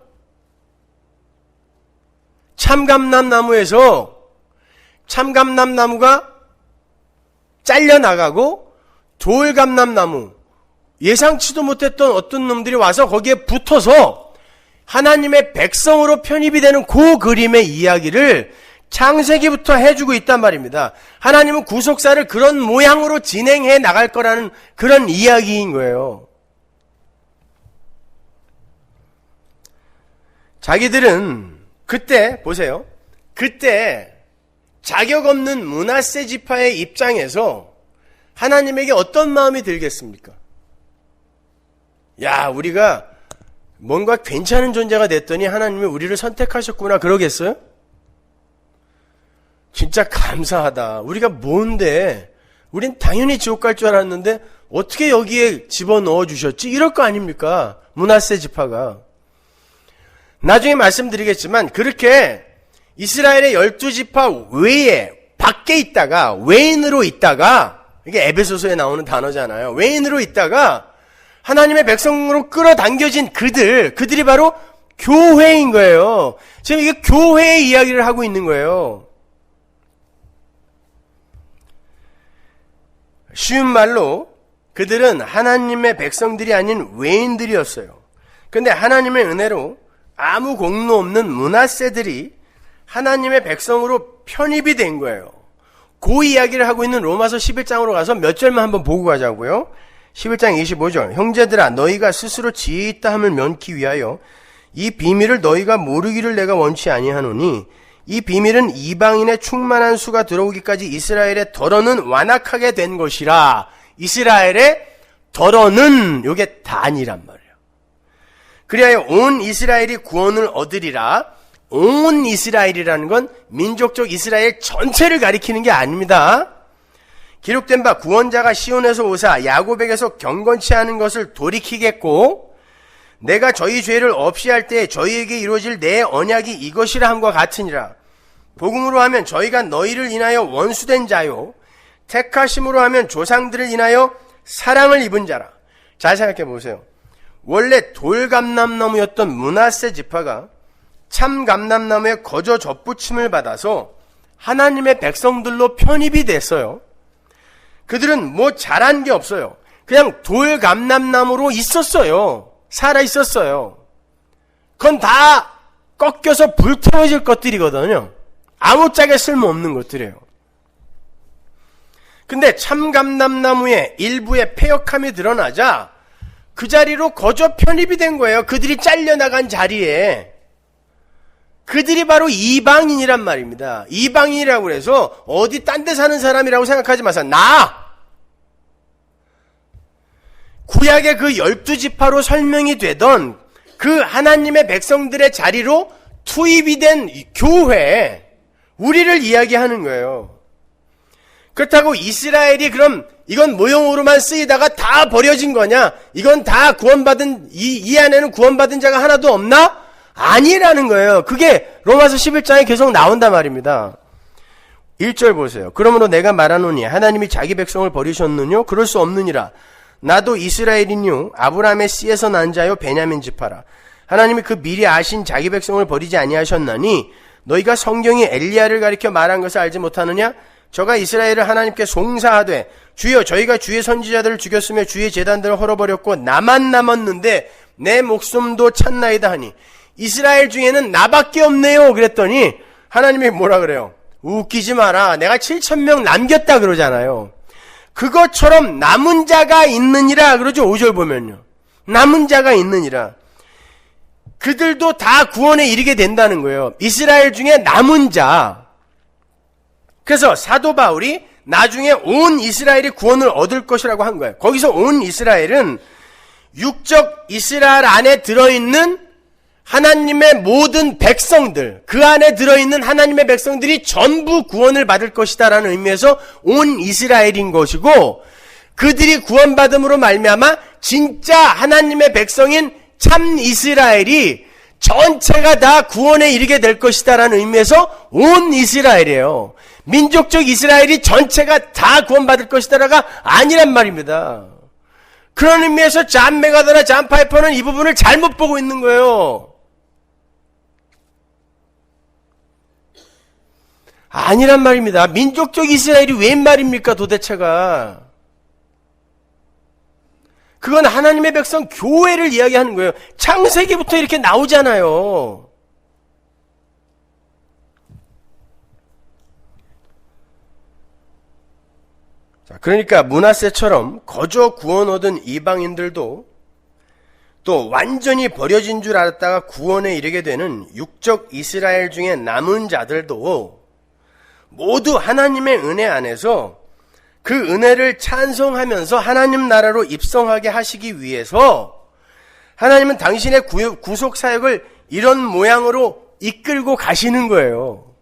참감람 나무에서 참감람 나무가 잘려나가고 돌감람 나무, 예상치도 못했던 어떤 놈들이 와서 거기에 붙어서 하나님의 백성으로 편입이 되는 그 그림의 이야기를 창세기부터 해주고 있단 말입니다. 하나님은 구속사를 그런 모양으로 진행해 나갈 거라는 그런 이야기인 거예요. 자기들은 그때 보세요. 그때 자격 없는 므낫세 지파의 입장에서 하나님에게 어떤 마음이 들겠습니까? 야, 우리가 뭔가 괜찮은 존재가 됐더니 하나님이 우리를 선택하셨구나 그러겠어요? 진짜 감사하다. 우리가 뭔데? 우린 당연히 지옥 갈 줄 알았는데 어떻게 여기에 집어넣어 주셨지? 이럴 거 아닙니까? 므낫세 지파가. 나중에 말씀드리겠지만 그렇게 이스라엘의 12지파 외에 밖에 있다가 외인으로 있다가 이게 에베소서에 나오는 단어잖아요. 외인으로 있다가 하나님의 백성으로 끌어당겨진 그들이 바로 교회인 거예요. 지금 이게 교회의 이야기를 하고 있는 거예요. 쉬운 말로 그들은 하나님의 백성들이 아닌 외인들이었어요. 그런데 하나님의 은혜로 아무 공로 없는 므낫세들이 하나님의 백성으로 편입이 된 거예요. 그 이야기를 하고 있는 로마서 11장으로 가서 몇 절만 한번 보고 가자고요. 11장 25절. 형제들아 너희가 스스로 지혜 있다 함을 면키 위하여 이 비밀을 너희가 모르기를 내가 원치 아니하노니 이 비밀은 이방인의 충만한 수가 들어오기까지 이스라엘의 덜어는 완악하게 된 것이라. 이스라엘의 덜어는 요게 단이란 말이에요. 그리하여 온 이스라엘이 구원을 얻으리라. 온 이스라엘이라는 건 민족적 이스라엘 전체를 가리키는 게 아닙니다. 기록된 바 구원자가 시온에서 오사 야곱에게서 경건치 않은 것을 돌이키겠고 내가 저희 죄를 없이 할 때 저희에게 이루어질 내 언약이 이것이라 함과 같으니라. 복음으로 하면 저희가 너희를 인하여 원수된 자요 택하심으로 하면 조상들을 인하여 사랑을 입은 자라. 잘 생각해 보세요. 원래 돌감람나무였던 므낫세 지파가 참 감람나무에 거저 접붙임을 받아서 하나님의 백성들로 편입이 됐어요. 그들은 뭐 잘한 게 없어요. 그냥 돌감람나무로 있었어요. 살아 있었어요. 그건 다 꺾여서 불태워질 것들이거든요. 아무짝에 쓸모없는 것들이에요. 근데 참감람나무의 일부의 패역함이 드러나자 그 자리로 거저 편입이 된 거예요. 그들이 잘려나간 자리에. 그들이 바로 이방인이란 말입니다. 이방인이라고 해서 어디 딴 데 사는 사람이라고 생각하지 마세요. 구약의 그 12지파로 설명이 되던 그 하나님의 백성들의 자리로 투입이 된 교회, 우리를 이야기하는 거예요. 그렇다고 이스라엘이 그럼 이건 모형으로만 쓰이다가 다 버려진 거냐? 이건 다 구원받은, 이 안에는 구원받은 자가 하나도 없나? 아니라는 거예요. 그게 로마서 11장에 계속 나온단 말입니다. 1절 보세요. 그러므로 내가 말하노니 하나님이 자기 백성을 버리셨느뇨? 그럴 수 없느니라. 나도 이스라엘이뇨 아브라함의 씨에서 난 자요 베냐민 지파라. 하나님이 그 미리 아신 자기 백성을 버리지 아니하셨나니 너희가 성경이 엘리야를 가리켜 말한 것을 알지 못하느냐? 저가 이스라엘을 하나님께 송사하되 주여 저희가 주의 선지자들을 죽였으며 주의 제단들을 헐어버렸고 나만 남았는데 내 목숨도 찾나이다 하니 이스라엘 중에는 나밖에 없네요. 그랬더니 하나님이 뭐라 그래요? 웃기지 마라. 내가 7,000명 남겼다 그러잖아요. 그것처럼 남은 자가 있느니라 그러죠. 5절 보면요. 남은 자가 있느니라. 그들도 다 구원에 이르게 된다는 거예요. 이스라엘 중에 남은 자. 그래서 사도 바울이 나중에 온 이스라엘이 구원을 얻을 것이라고 한 거예요. 거기서 온 이스라엘은 육적 이스라엘 안에 들어있는 하나님의 모든 백성들, 그 안에 들어있는 하나님의 백성들이 전부 구원을 받을 것이다라는 의미에서 온 이스라엘인 것이고, 그들이 구원받음으로 말미암아 진짜 하나님의 백성인 참 이스라엘이 전체가 다 구원에 이르게 될 것이다라는 의미에서 온 이스라엘이에요. 민족적 이스라엘이 전체가 다 구원받을 것이다라가 아니란 말입니다. 그런 의미에서 잔 메가더나 잔 파이퍼는 이 부분을 잘못 보고 있는 거예요. 아니란 말입니다. 민족적 이스라엘이 웬 말입니까 도대체가. 그건 하나님의 백성 교회를 이야기하는 거예요. 창세기부터 이렇게 나오잖아요. 자, 그러니까 므낫세처럼 거저 구원 얻은 이방인들도 또 완전히 버려진 줄 알았다가 구원에 이르게 되는 육적 이스라엘 중에 남은 자들도 모두 하나님의 은혜 안에서 그 은혜를 찬송하면서 하나님 나라로 입성하게 하시기 위해서 하나님은 당신의 구속 사역을 이런 모양으로 이끌고 가시는 거예요.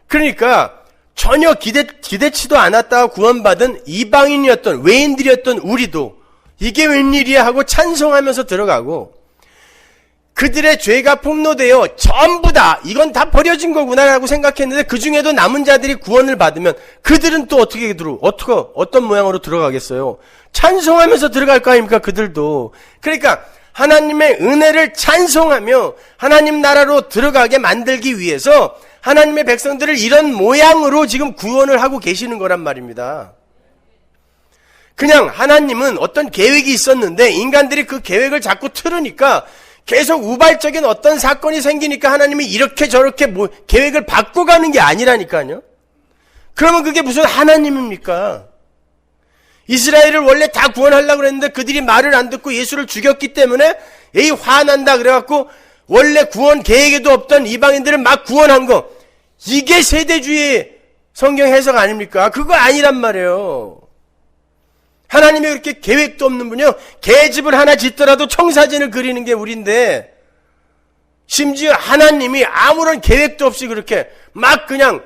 그러니까 전혀 기대치도 않았다가 구원받은 이방인이었던 외인들이었던 우리도 이게 웬일이야 하고 찬송하면서 들어가고, 그들의 죄가 폭로되어 전부 다 이건 다 버려진 거구나라고 생각했는데 그 중에도 남은 자들이 구원을 받으면 그들은 또 어떤 모양으로 들어가겠어요? 찬송하면서 들어갈 거 아닙니까? 그들도. 그러니까 하나님의 은혜를 찬송하며 하나님 나라로 들어가게 만들기 위해서 하나님의 백성들을 이런 모양으로 지금 구원을 하고 계시는 거란 말입니다. 그냥 하나님은 어떤 계획이 있었는데 인간들이 그 계획을 자꾸 틀으니까 계속 우발적인 어떤 사건이 생기니까 하나님이 이렇게 저렇게 계획을 바꿔가는 게 아니라니까요. 그러면 그게 무슨 하나님입니까? 이스라엘을 원래 다 구원하려고 그랬는데 그들이 말을 안 듣고 예수를 죽였기 때문에 에이 화난다 그래갖고 원래 구원 계획에도 없던 이방인들을 막 구원한 거, 이게 세대주의 성경 해석 아닙니까? 그거 아니란 말이에요. 하나님이 그렇게 계획도 없는 분이요, 계집을 하나 짓더라도 청사진을 그리는 게 우리인데 심지어 하나님이 아무런 계획도 없이 그렇게 막 그냥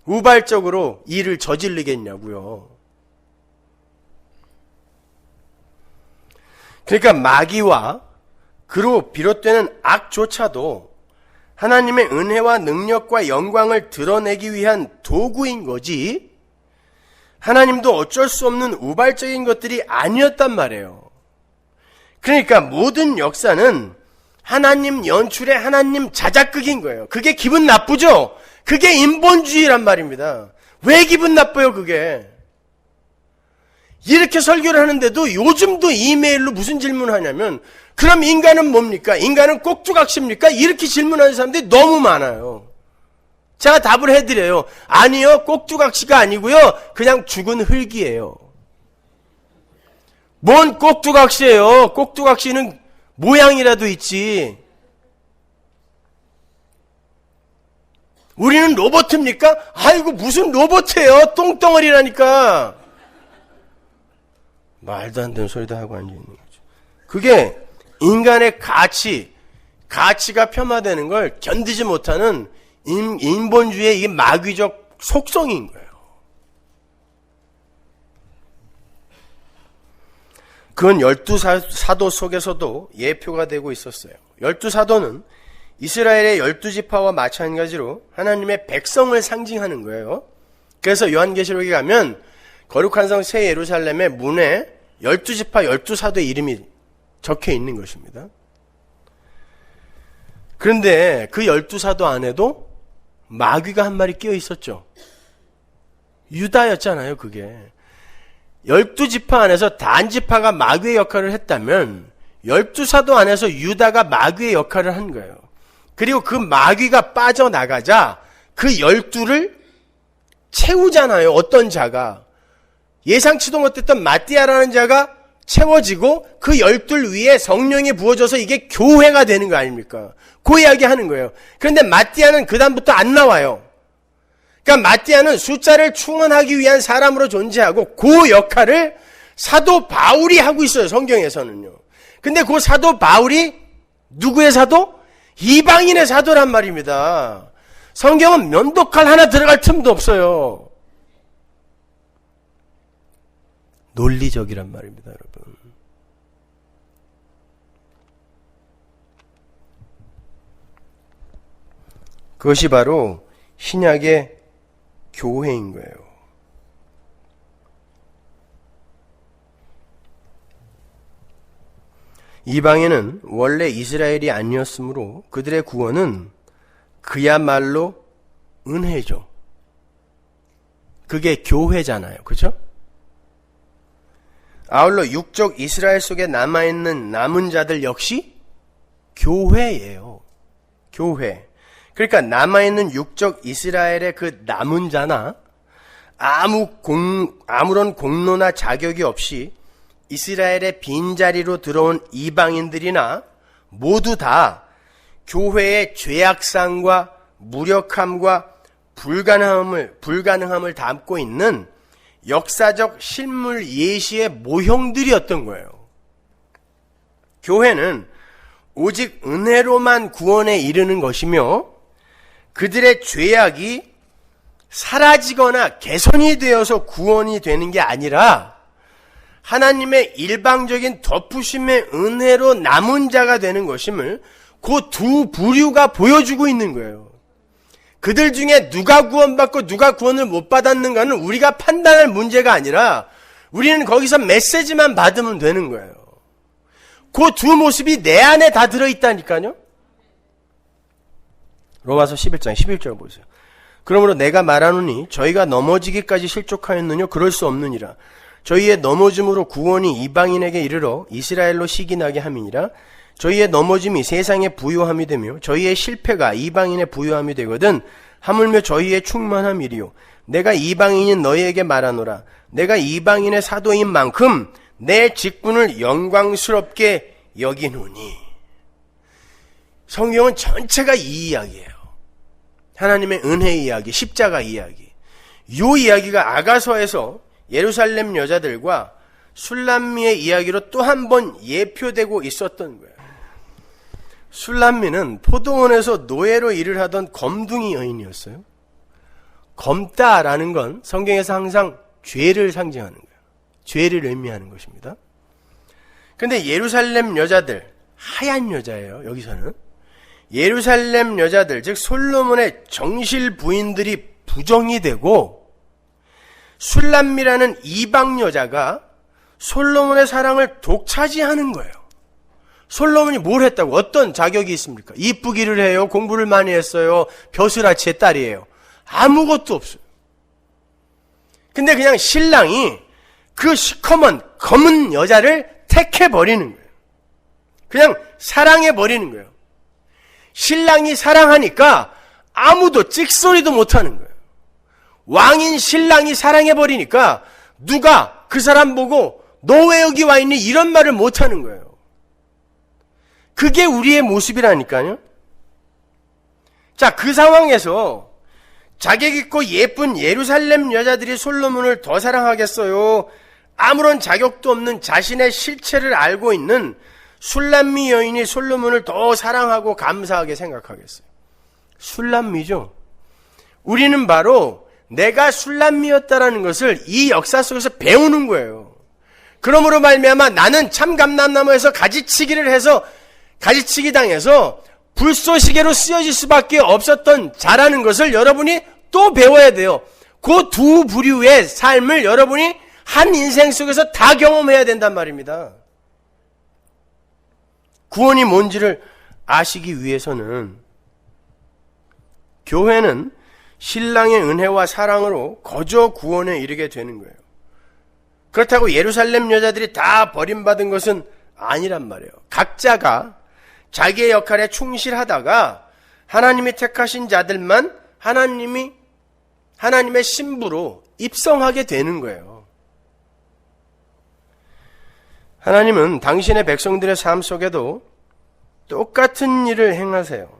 우발적으로 일을 저지르겠냐고요. 그러니까 마귀와 그로 비롯되는 악조차도 하나님의 은혜와 능력과 영광을 드러내기 위한 도구인 거지, 하나님도 어쩔 수 없는 우발적인 것들이 아니었단 말이에요. 그러니까 모든 역사는 하나님 연출의 하나님 자작극인 거예요. 그게 기분 나쁘죠? 그게 인본주의란 말입니다. 왜 기분 나빠요, 그게? 이렇게 설교를 하는데도 요즘도 이메일로 무슨 질문을 하냐면, 그럼 인간은 뭡니까? 인간은 꼭두각시입니까? 이렇게 질문하는 사람들이 너무 많아요. 제가 답을 해드려요. 아니요, 꼭두각시가 아니고요, 그냥 죽은 흙이에요. 뭔 꼭두각시예요? 꼭두각시는 모양이라도 있지. 우리는 로봇입니까? 아이고 무슨 로봇이에요? 똥덩어리라니까. 말도 안 되는 소리도 하고 앉아있는 거죠. 그게 인간의 가치가 폄하되는 걸 견디지 못하는 인본주의의 이 마귀적 속성인 거예요. 그건 12사도 속에서도 예표가 되고 있었어요. 12사도는 이스라엘의 12지파와 마찬가지로 하나님의 백성을 상징하는 거예요. 그래서 요한계시록에 가면 거룩한 성 새 예루살렘의 문에 12지파 12사도의 이름이 적혀 있는 것입니다. 그런데 그 12사도 안에도 마귀가 한 마리 끼어 있었죠. 유다였잖아요, 그게. 12지파 안에서 단지파가 마귀의 역할을 했다면 12사도 안에서 유다가 마귀의 역할을 한 거예요. 그리고 그 마귀가 빠져나가자 그 12를 채우잖아요, 어떤 자가. 예상치도 못했던 마띠아라는 자가 채워지고 그 12 위에 성령이 부어져서 이게 교회가 되는 거 아닙니까? 그 이야기 하는 거예요. 그런데 마띠아는 그 다음부터 안 나와요. 그러니까 마띠아는 숫자를 충원하기 위한 사람으로 존재하고 그 역할을 사도 바울이 하고 있어요, 성경에서는요. 근데 그 사도 바울이 누구의 사도? 이방인의 사도란 말입니다. 성경은 면도칼 하나 들어갈 틈도 없어요. 논리적이란 말입니다, 여러분. 그것이 바로 신약의 교회인 거예요. 이방인은 원래 이스라엘이 아니었으므로 그들의 구원은 그야말로 은혜죠. 그게 교회잖아요. 그렇죠? 아울러 육적 이스라엘 속에 남아있는 남은 자들 역시 교회예요. 교회. 그러니까 남아있는 육적 이스라엘의 그 남은 자나 아무런 공로나 자격이 없이 이스라엘의 빈자리로 들어온 이방인들이나 모두 다 교회의 죄악상과 무력함과 불가능함을 담고 있는 역사적 실물 예시의 모형들이었던 거예요. 교회는 오직 은혜로만 구원에 이르는 것이며 그들의 죄악이 사라지거나 개선이 되어서 구원이 되는 게 아니라 하나님의 일방적인 덮으심의 은혜로 남은 자가 되는 것임을 그 두 부류가 보여주고 있는 거예요. 그들 중에 누가 구원받고 누가 구원을 못 받았는가는 우리가 판단할 문제가 아니라 우리는 거기서 메시지만 받으면 되는 거예요. 그 두 모습이 내 안에 다 들어있다니까요. 로마서 11장 11절 보세요. 그러므로 내가 말하노니 저희가 넘어지기까지 실족하였느냐 그럴 수 없느니라. 저희의 넘어짐으로 구원이 이방인에게 이르러 이스라엘로 시기나게 함이니라. 저희의 넘어짐이 세상의 부요함이 되며 저희의 실패가 이방인의 부요함이 되거든 하물며 저희의 충만함이리요. 내가 이방인인 너희에게 말하노라. 내가 이방인의 사도인 만큼 내 직분을 영광스럽게 여기노니. 성경은 전체가 이 이야기예요. 하나님의 은혜 이야기, 십자가 이야기. 이 이야기가 아가서에서 예루살렘 여자들과 술람미의 이야기로 또 한 번 예표되고 있었던 거예요. 술람미는 포도원에서 노예로 일을 하던 검둥이 여인이었어요. 검다라는 건 성경에서 항상 죄를 상징하는 거예요. 죄를 의미하는 것입니다. 그런데 예루살렘 여자들, 하얀 여자예요. 여기서는 예루살렘 여자들, 즉 솔로몬의 정실 부인들이 부정이 되고 술람미라는 이방 여자가 솔로몬의 사랑을 독차지하는 거예요. 솔로몬이 뭘 했다고? 어떤 자격이 있습니까? 이쁘기를 해요? 공부를 많이 했어요? 벼슬아치의 딸이에요? 아무것도 없어요. 근데 그냥 신랑이 그 시커먼 검은 여자를 택해버리는 거예요. 그냥 사랑해버리는 거예요. 신랑이 사랑하니까 아무도 찍소리도 못하는 거예요. 왕인 신랑이 사랑해버리니까 누가 그 사람 보고 너 왜 여기 와 있니? 이런 말을 못하는 거예요. 그게 우리의 모습이라니까요. 자, 그 상황에서 자격 있고 예쁜 예루살렘 여자들이 솔로몬을 더 사랑하겠어요? 아무런 자격도 없는 자신의 실체를 알고 있는 술람미 여인이 솔로몬을 더 사랑하고 감사하게 생각하겠어요? 술람미죠. 우리는 바로 내가 술람미였다라는 것을 이 역사 속에서 배우는 거예요. 그러므로 말미암아 나는 참감람나무에서 가지치기를 해서 가지치기 당해서 불쏘시개로 쓰여질 수밖에 없었던 자라는 것을 여러분이 또 배워야 돼요. 그 두 부류의 삶을 여러분이 한 인생 속에서 다 경험해야 된단 말입니다. 구원이 뭔지를 아시기 위해서는 교회는 신랑의 은혜와 사랑으로 거저 구원에 이르게 되는 거예요. 그렇다고 예루살렘 여자들이 다 버림받은 것은 아니란 말이에요. 각자가 자기의 역할에 충실하다가 하나님이 택하신 자들만 하나님의 신부로 입성하게 되는 거예요. 하나님은 당신의 백성들의 삶 속에도 똑같은 일을 행하세요.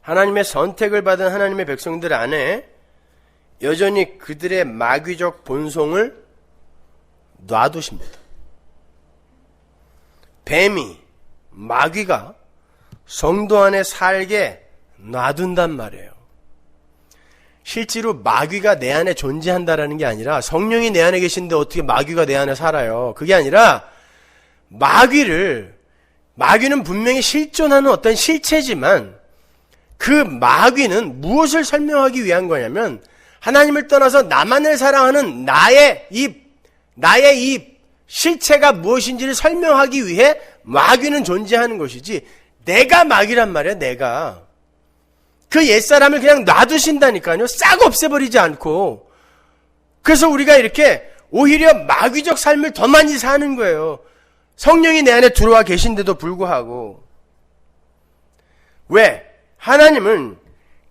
하나님의 선택을 받은 하나님의 백성들 안에 여전히 그들의 마귀적 본성을 놔두십니다. 뱀이, 마귀가 성도 안에 살게 놔둔단 말이에요. 실제로 마귀가 내 안에 존재한다라는 게 아니라 성령이 내 안에 계신데 어떻게 마귀가 내 안에 살아요? 그게 아니라 마귀는 분명히 실존하는 어떤 실체지만 그 마귀는 무엇을 설명하기 위한 거냐면 하나님을 떠나서 나만을 사랑하는 나의 이 실체가 무엇인지를 설명하기 위해 마귀는 존재하는 것이지 내가 마귀란 말이야. 내가 그 옛사람을 그냥 놔두신다니까요. 싹 없애버리지 않고. 그래서 우리가 이렇게 오히려 마귀적 삶을 더 많이 사는 거예요. 성령이 내 안에 들어와 계신데도 불구하고. 왜? 하나님은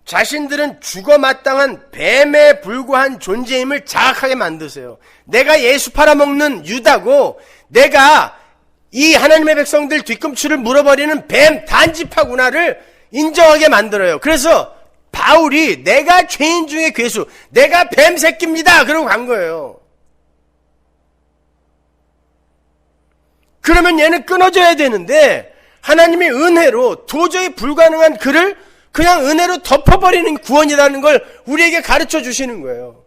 자신들은 죽어 마땅한 뱀에 불과한 존재임을 자각하게 만드세요. 내가 예수 팔아먹는 유다고 내가 이 하나님의 백성들 뒤꿈치를 물어버리는 뱀 단지파구나를 인정하게 만들어요. 그래서 바울이 내가 죄인 중에 괴수, 내가 뱀 새끼입니다. 그러고 간 거예요. 그러면 얘는 끊어져야 되는데 하나님의 은혜로 도저히 불가능한 그를 그냥 은혜로 덮어버리는 구원이라는 걸 우리에게 가르쳐 주시는 거예요.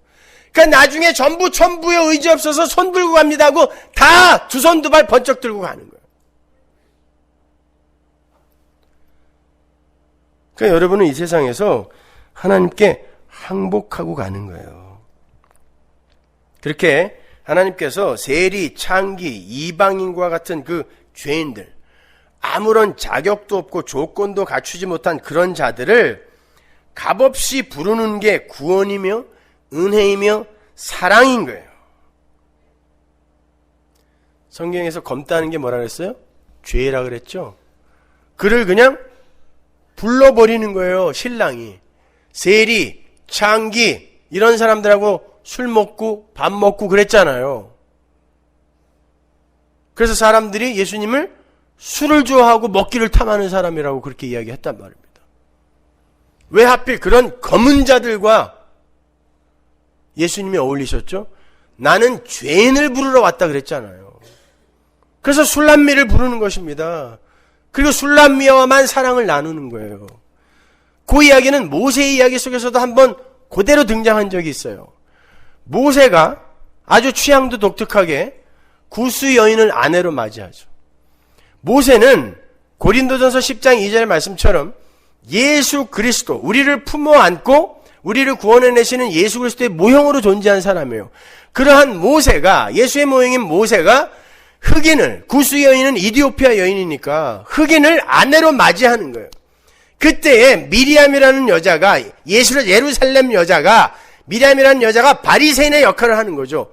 그러니까 나중에 전부 천부에 의지 없어서 손 들고 갑니다 하고 다 두 손 두 발 번쩍 들고 가는 거예요. 그러니까 여러분은 이 세상에서 하나님께 항복하고 가는 거예요. 그렇게 하나님께서 세리, 창기, 이방인과 같은 그 죄인들, 아무런 자격도 없고 조건도 갖추지 못한 그런 자들을 값없이 부르는 게 구원이며 은혜이며 사랑인 거예요. 성경에서 검다는 게 뭐라 그랬어요? 죄라 그랬죠? 그를 그냥 불러버리는 거예요, 신랑이. 세리, 창기 이런 사람들하고 술 먹고 밥 먹고 그랬잖아요. 그래서 사람들이 예수님을 술을 좋아하고 먹기를 탐하는 사람이라고 그렇게 이야기했단 말입니다. 왜 하필 그런 검은 자들과 예수님이 어울리셨죠? 나는 죄인을 부르러 왔다 그랬잖아요. 그래서 술람미를 부르는 것입니다. 그리고 술람미와만 사랑을 나누는 거예요. 그 이야기는 모세의 이야기 속에서도 한번 그대로 등장한 적이 있어요. 모세가 아주 취향도 독특하게 구스 여인을 아내로 맞이하죠. 모세는 고린도전서 10장 2절 말씀처럼 예수 그리스도, 우리를 품어 안고 우리를 구원해내시는 예수 그리스도의 모형으로 존재한 사람이에요. 그러한 모세가, 예수의 모형인 모세가 흑인을, 구스 여인은 이디오피아 여인이니까 흑인을 아내로 맞이하는 거예요. 그때에 미리암이라는 여자가, 예루살렘 여자가, 미리암이라는 여자가 바리새인의 역할을 하는 거죠.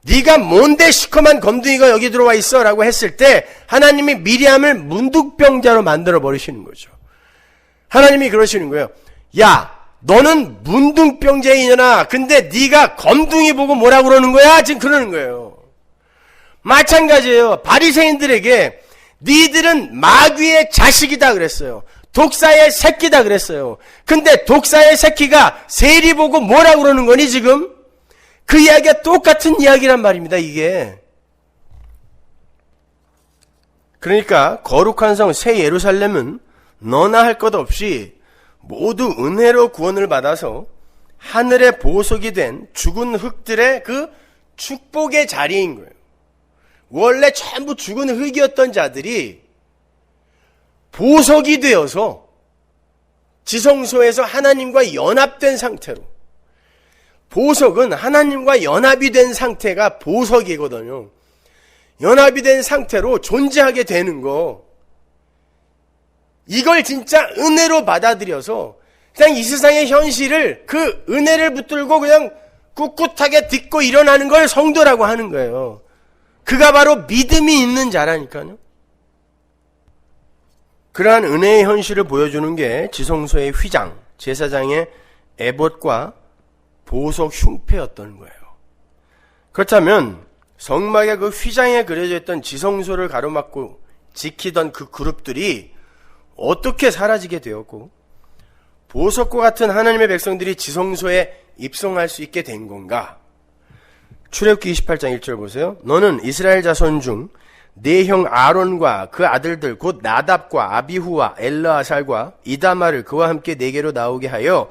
네가 뭔데 시커먼 검둥이가 여기 들어와 있어? 라고 했을 때 하나님이 미리암을 문둥병자로 만들어 버리시는 거죠. 하나님이 그러시는 거예요. 야, 너는 문둥병자의 이년아. 근데 네가 검둥이 보고 뭐라고 그러는 거야? 지금 그러는 거예요. 마찬가지예요. 바리새인들에게 니들은 마귀의 자식이다 그랬어요. 독사의 새끼다 그랬어요. 근데 독사의 새끼가 세리 보고 뭐라고 그러는 거니 지금? 그 이야기가 똑같은 이야기란 말입니다, 이게. 그러니까 거룩한 성 새 예루살렘은 너나 할 것 없이 모두 은혜로 구원을 받아서 하늘의 보석이 된 죽은 흙들의 그 축복의 자리인 거예요. 원래 전부 죽은 흙이었던 자들이 보석이 되어서 지성소에서 하나님과 연합된 상태로, 보석은 하나님과 연합이 된 상태가 보석이거든요. 연합이 된 상태로 존재하게 되는 거, 이걸 진짜 은혜로 받아들여서 그냥 이 세상의 현실을 그 은혜를 붙들고 그냥 꿋꿋하게 딛고 일어나는 걸 성도라고 하는 거예요. 그가 바로 믿음이 있는 자라니까요. 그러한 은혜의 현실을 보여주는 게 지성소의 휘장, 제사장의 에봇과 보석 흉패였던 거예요. 그렇다면 성막의 그 휘장에 그려져 있던 지성소를 가로막고 지키던 그 그룹들이 어떻게 사라지게 되었고 보석과 같은 하나님의 백성들이 지성소에 입성할 수 있게 된 건가? 출애굽기 28장 1절 보세요. 너는 이스라엘 자손 중 네 형 아론과 그 아들들 곧 나답과 아비후와 엘르아살과 이다마를 그와 함께 내게로 나오게 하여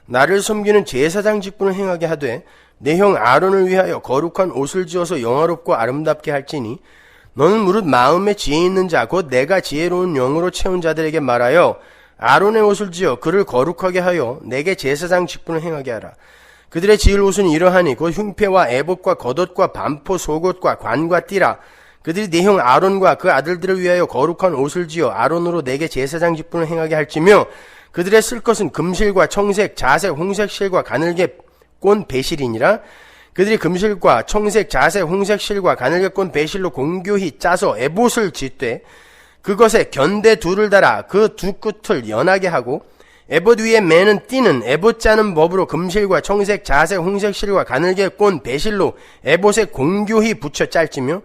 나를 섬기는 제사장 직분을 행하게 하되 내 형 아론을 위하여 거룩한 옷을 지어서 영화롭고 아름답게 할지니 너는 무릇 마음에 지혜 있는 자 곧 내가 지혜로운 영으로 채운 자들에게 말하여 아론의 옷을 지어 그를 거룩하게 하여 내게 제사장 직분을 행하게 하라. 그들의 지을 옷은 이러하니 곧 흉패와 에봇과 겉옷과 반포 속옷과 관과 띠라. 그들이 네 형 아론과 그 아들들을 위하여 거룩한 옷을 지어 아론으로 내게 제사장 직분을 행하게 할지며 그들의 쓸 것은 금실과 청색, 자색, 홍색 실과 가늘게 꼰 배실이니라. 그들이 금실과 청색, 자색, 홍색 실과 가늘게 꼰 배실로 공교히 짜서 에봇을 짓되 그것에 견대 둘을 달아 그 두 끝을 연하게 하고 에봇 위에 매는 띠는 에봇 짜는 법으로 금실과 청색, 자색, 홍색 실과 가늘게 꼰 배실로 에봇에 공교히 붙여 짤지며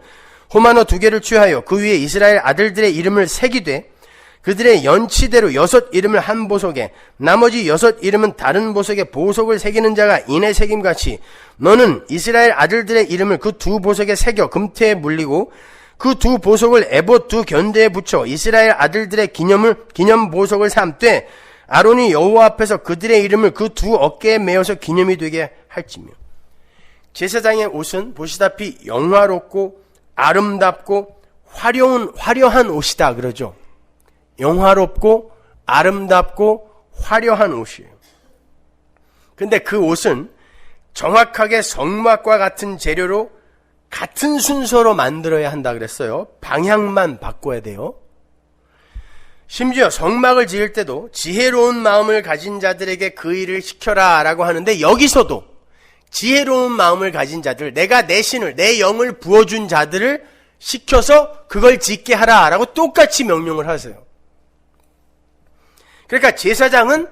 호마노 2개를 취하여 그 위에 이스라엘 아들들의 이름을 새기되 그들의 연치대로 6 이름을 한 보석에 나머지 6 이름은 다른 보석에 보석을 새기는 자가 인의 새김같이 너는 이스라엘 아들들의 이름을 그 2 보석에 새겨 금태에 물리고 그 두 보석을 에봇 두 견대에 붙여 이스라엘 아들들의 기념 보석을 삼되 아론이 여호와 앞에서 그들의 이름을 그 두 어깨에 메어서 기념이 되게 할지며. 제사장의 옷은 보시다시피 영화롭고 아름답고 화려한 옷이다 그러죠. 영화롭고 아름답고 화려한 옷이에요. 근데 그 옷은 정확하게 성막과 같은 재료로 같은 순서로 만들어야 한다 그랬어요. 방향만 바꿔야 돼요. 심지어 성막을 지을 때도 지혜로운 마음을 가진 자들에게 그 일을 시켜라 라고 하는데, 여기서도 지혜로운 마음을 가진 자들, 내가 내 신을, 내 영을 부어준 자들을 시켜서 그걸 짓게 하라 라고 똑같이 명령을 하세요. 그러니까 제사장은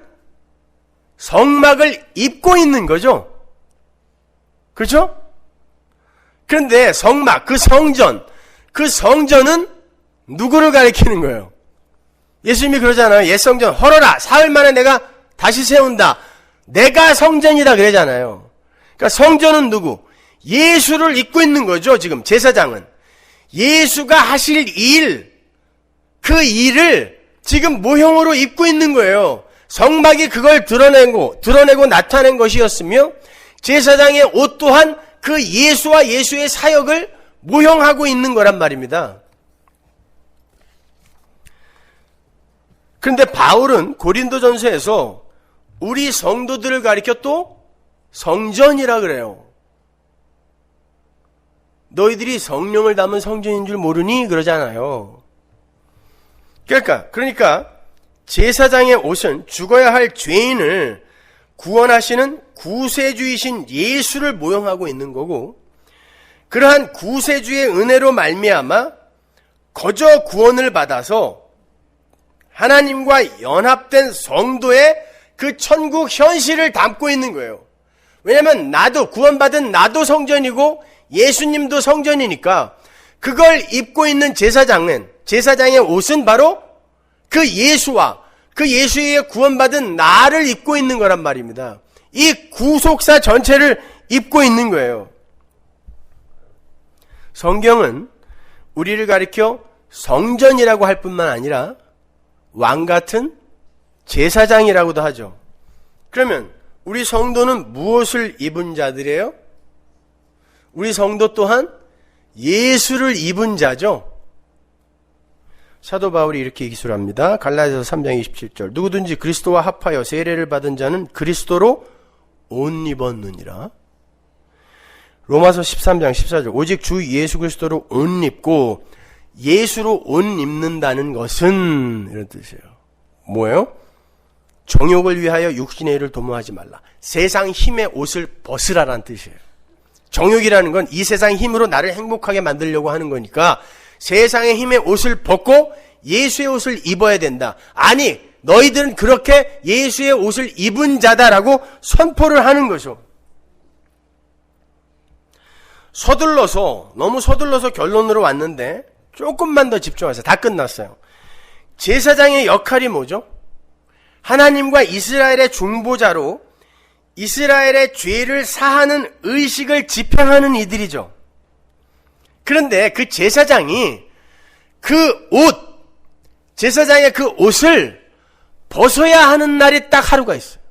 성막을 입고 있는 거죠. 그렇죠? 그런데 성막, 그 성전은 누구를 가리키는 거예요? 예수님이 그러잖아요. 옛 성전 헐어라, 사흘 만에 내가 다시 세운다, 내가 성전이다 그러잖아요. 그러니까 성전은 누구? 예수를 입고 있는 거죠. 지금 제사장은 예수가 하실 일, 그 일을 지금 모형으로 입고 있는 거예요. 성막이 그걸 드러내고 나타낸 것이었으며, 제사장의 옷 또한 그 예수와 예수의 사역을 모형하고 있는 거란 말입니다. 그런데 바울은 고린도전서에서 우리 성도들을 가리켜 또 성전이라 그래요. 너희들이 성령을 담은 성전인 줄 모르니 그러잖아요. 그러니까 제사장의 옷은 죽어야 할 죄인을 구원하시는 구세주이신 예수를 모형하고 있는 거고, 그러한 구세주의 은혜로 말미암아 거저 구원을 받아서 하나님과 연합된 성도의 그 천국 현실을 담고 있는 거예요. 왜냐하면 나도, 구원받은 나도 성전이고 예수님도 성전이니까 그걸 입고 있는 제사장의 옷은 바로 그 예수와 그 예수의 구원받은 나를 입고 있는 거란 말입니다. 이 구속사 전체를 입고 있는 거예요. 성경은 우리를 가리켜 성전이라고 할 뿐만 아니라 왕 같은 제사장이라고도 하죠. 그러면 우리 성도는 무엇을 입은 자들이에요? 우리 성도 또한 예수를 입은 자죠. 사도 바울이 이렇게 기술합니다. 갈라디아서 3장 27절. 누구든지 그리스도와 합하여 세례를 받은 자는 그리스도로 옷 입었느니라. 로마서 13장 14절. 오직 주 예수 그리스도로 옷 입고, 예수로 옷 입는다는 것은 이런 뜻이에요. 뭐예요? 정욕을 위하여 육신의 일을 도모하지 말라. 세상 힘의 옷을 벗으라라는 뜻이에요. 정욕이라는 건 이 세상 힘으로 나를 행복하게 만들려고 하는 거니까 세상의 힘의 옷을 벗고 예수의 옷을 입어야 된다. 아니, 너희들은 그렇게 예수의 옷을 입은 자다라고 선포를 하는 거죠. 너무 서둘러서 결론으로 왔는데 조금만 더 집중하세요. 다 끝났어요. 제사장의 역할이 뭐죠? 하나님과 이스라엘의 중보자로 이스라엘의 죄를 사하는 의식을 집행하는 이들이죠. 그런데 그 제사장이 제사장의 그 옷을 벗어야 하는 날이 딱 하루가 있어요.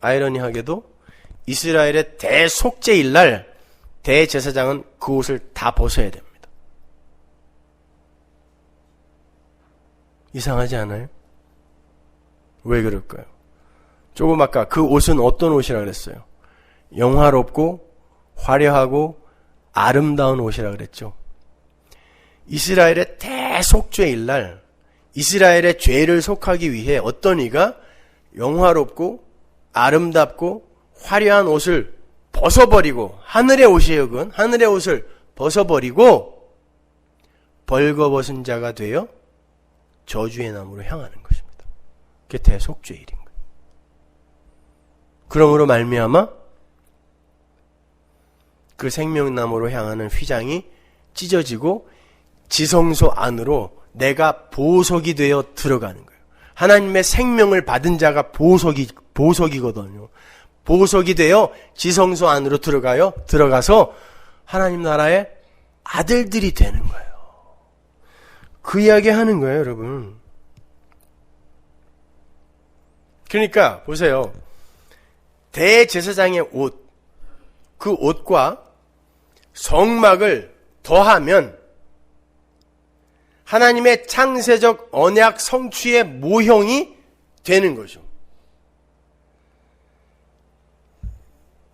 아이러니하게도 이스라엘의 대속죄일 날 대제사장은 그 옷을 다 벗어야 됩니다. 이상하지 않아요? 왜 그럴까요? 조금 아까 그 옷은 어떤 옷이라 그랬어요? 영화롭고 화려하고 아름다운 옷이라 그랬죠. 이스라엘의 대속죄일 날 이스라엘의 죄를 속하기 위해 어떤 이가 영화롭고 아름답고 화려한 옷을 벗어버리고, 하늘의 옷이에요. 그건 하늘의 옷을 벗어버리고 벌거벗은 자가 되어 저주의 나무로 향하는 것입니다. 그게 대속죄일인 거예요. 그러므로 말미암아 그 생명나무로 향하는 휘장이 찢어지고 지성소 안으로 내가 보석이 되어 들어가는 거예요. 하나님의 생명을 받은 자가 보석이거든요. 보석이 되어 지성소 안으로 들어가서 하나님 나라의 아들들이 되는 거예요. 그 이야기 하는 거예요, 여러분. 그러니까 보세요. 대제사장의 옷, 그 옷과 성막을 더하면 하나님의 창세적 언약 성취의 모형이 되는 거죠.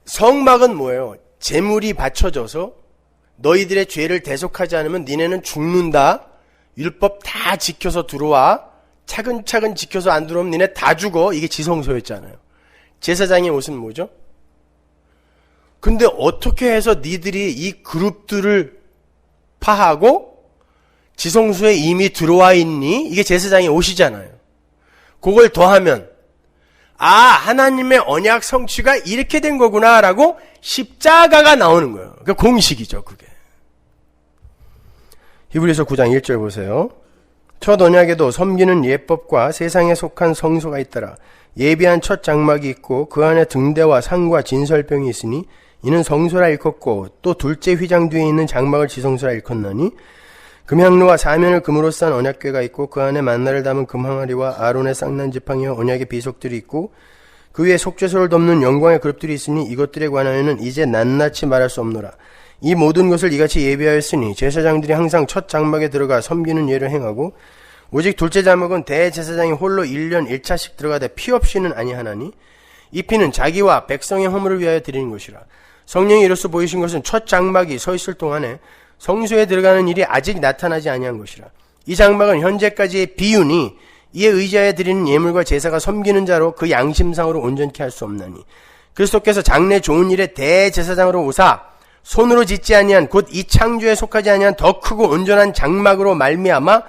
성막은 뭐예요? 제물이 바쳐져서 너희들의 죄를 대속하지 않으면 니네는 죽는다. 율법 다 지켜서 들어와. 차근차근 지켜서 안 들어오면 니네 다 죽어. 이게 지성소였잖아요. 제사장의 옷은 뭐죠? 근데 어떻게 해서 니들이 이 그룹들을 파하고 지성소에 이미 들어와 있니? 이게 제사장의 옷이잖아요. 그걸 더하면 하나님의 언약 성취가 이렇게 된 거구나 라고 십자가가 나오는 거예요. 그 공식이죠, 그게. 히브리서 9장 1절 보세요. 첫 언약에도 섬기는 예법과 세상에 속한 성소가 있더라. 예비한 첫 장막이 있고 그 안에 등대와 상과 진설병이 있으니 이는 성소라 일컫고 또 둘째 휘장 뒤에 있는 장막을 지성소라 일컫나니 금향로와 사면을 금으로 싼 언약궤가 있고 그 안에 만나를 담은 금항아리와 아론의 쌍난 지팡이와 언약의 비석들이 있고 그 위에 속죄소를 덮는 영광의 그룹들이 있으니 이것들에 관하여는 이제 낱낱이 말할 수 없노라. 이 모든 것을 이같이 예비하였으니 제사장들이 항상 첫 장막에 들어가 섬기는 예를 행하고 오직 둘째 장막은 대제사장이 홀로 1년 1차씩 들어가되 피 없이는 아니하나니 이 피는 자기와 백성의 허물을 위하여 드리는 것이라. 성령이 이로써 보이신 것은 첫 장막이 서 있을 동안에 성소에 들어가는 일이 아직 나타나지 아니한 것이라. 이 장막은 현재까지의 비유니 이에 의지하여 드리는 예물과 제사가 섬기는 자로 그 양심상으로 온전케 할 수 없나니 그리스도께서 장래 좋은 일에 대제사장으로 오사 손으로 짓지 아니한 곧 이 창조에 속하지 아니한 더 크고 온전한 장막으로 말미암아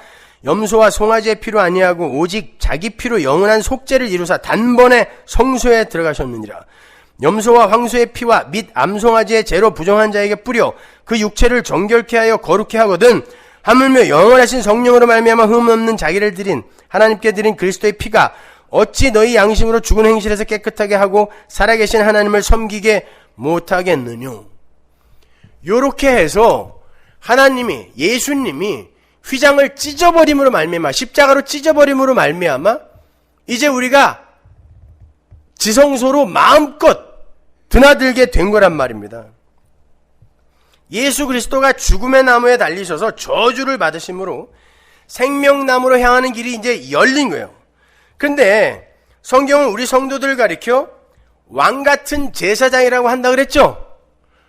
염소와 송아지의 피로 아니하고 오직 자기 피로 영원한 속죄를 이루사 단번에 성소에 들어가셨느니라. 염소와 황소의 피와 및 암송아지의 죄로 부정한 자에게 뿌려 그 육체를 정결케 하여 거룩케 하거든 하물며 영원하신 성령으로 말미암아 흠없는 자기를 드린 하나님께 드린 그리스도의 피가 어찌 너희 양심으로 죽은 행실에서 깨끗하게 하고 살아계신 하나님을 섬기게 못하겠느냐. 요렇게 해서 하나님이 예수님이 휘장을 찢어버림으로 말미암아 십자가로 찢어버림으로 말미암아 이제 우리가 지성소로 마음껏 드나들게 된 거란 말입니다. 예수 그리스도가 죽음의 나무에 달리셔서 저주를 받으심으로 생명나무로 향하는 길이 이제 열린 거예요. 근데 성경은 우리 성도들을 가리켜 왕같은 제사장이라고 한다 그랬죠?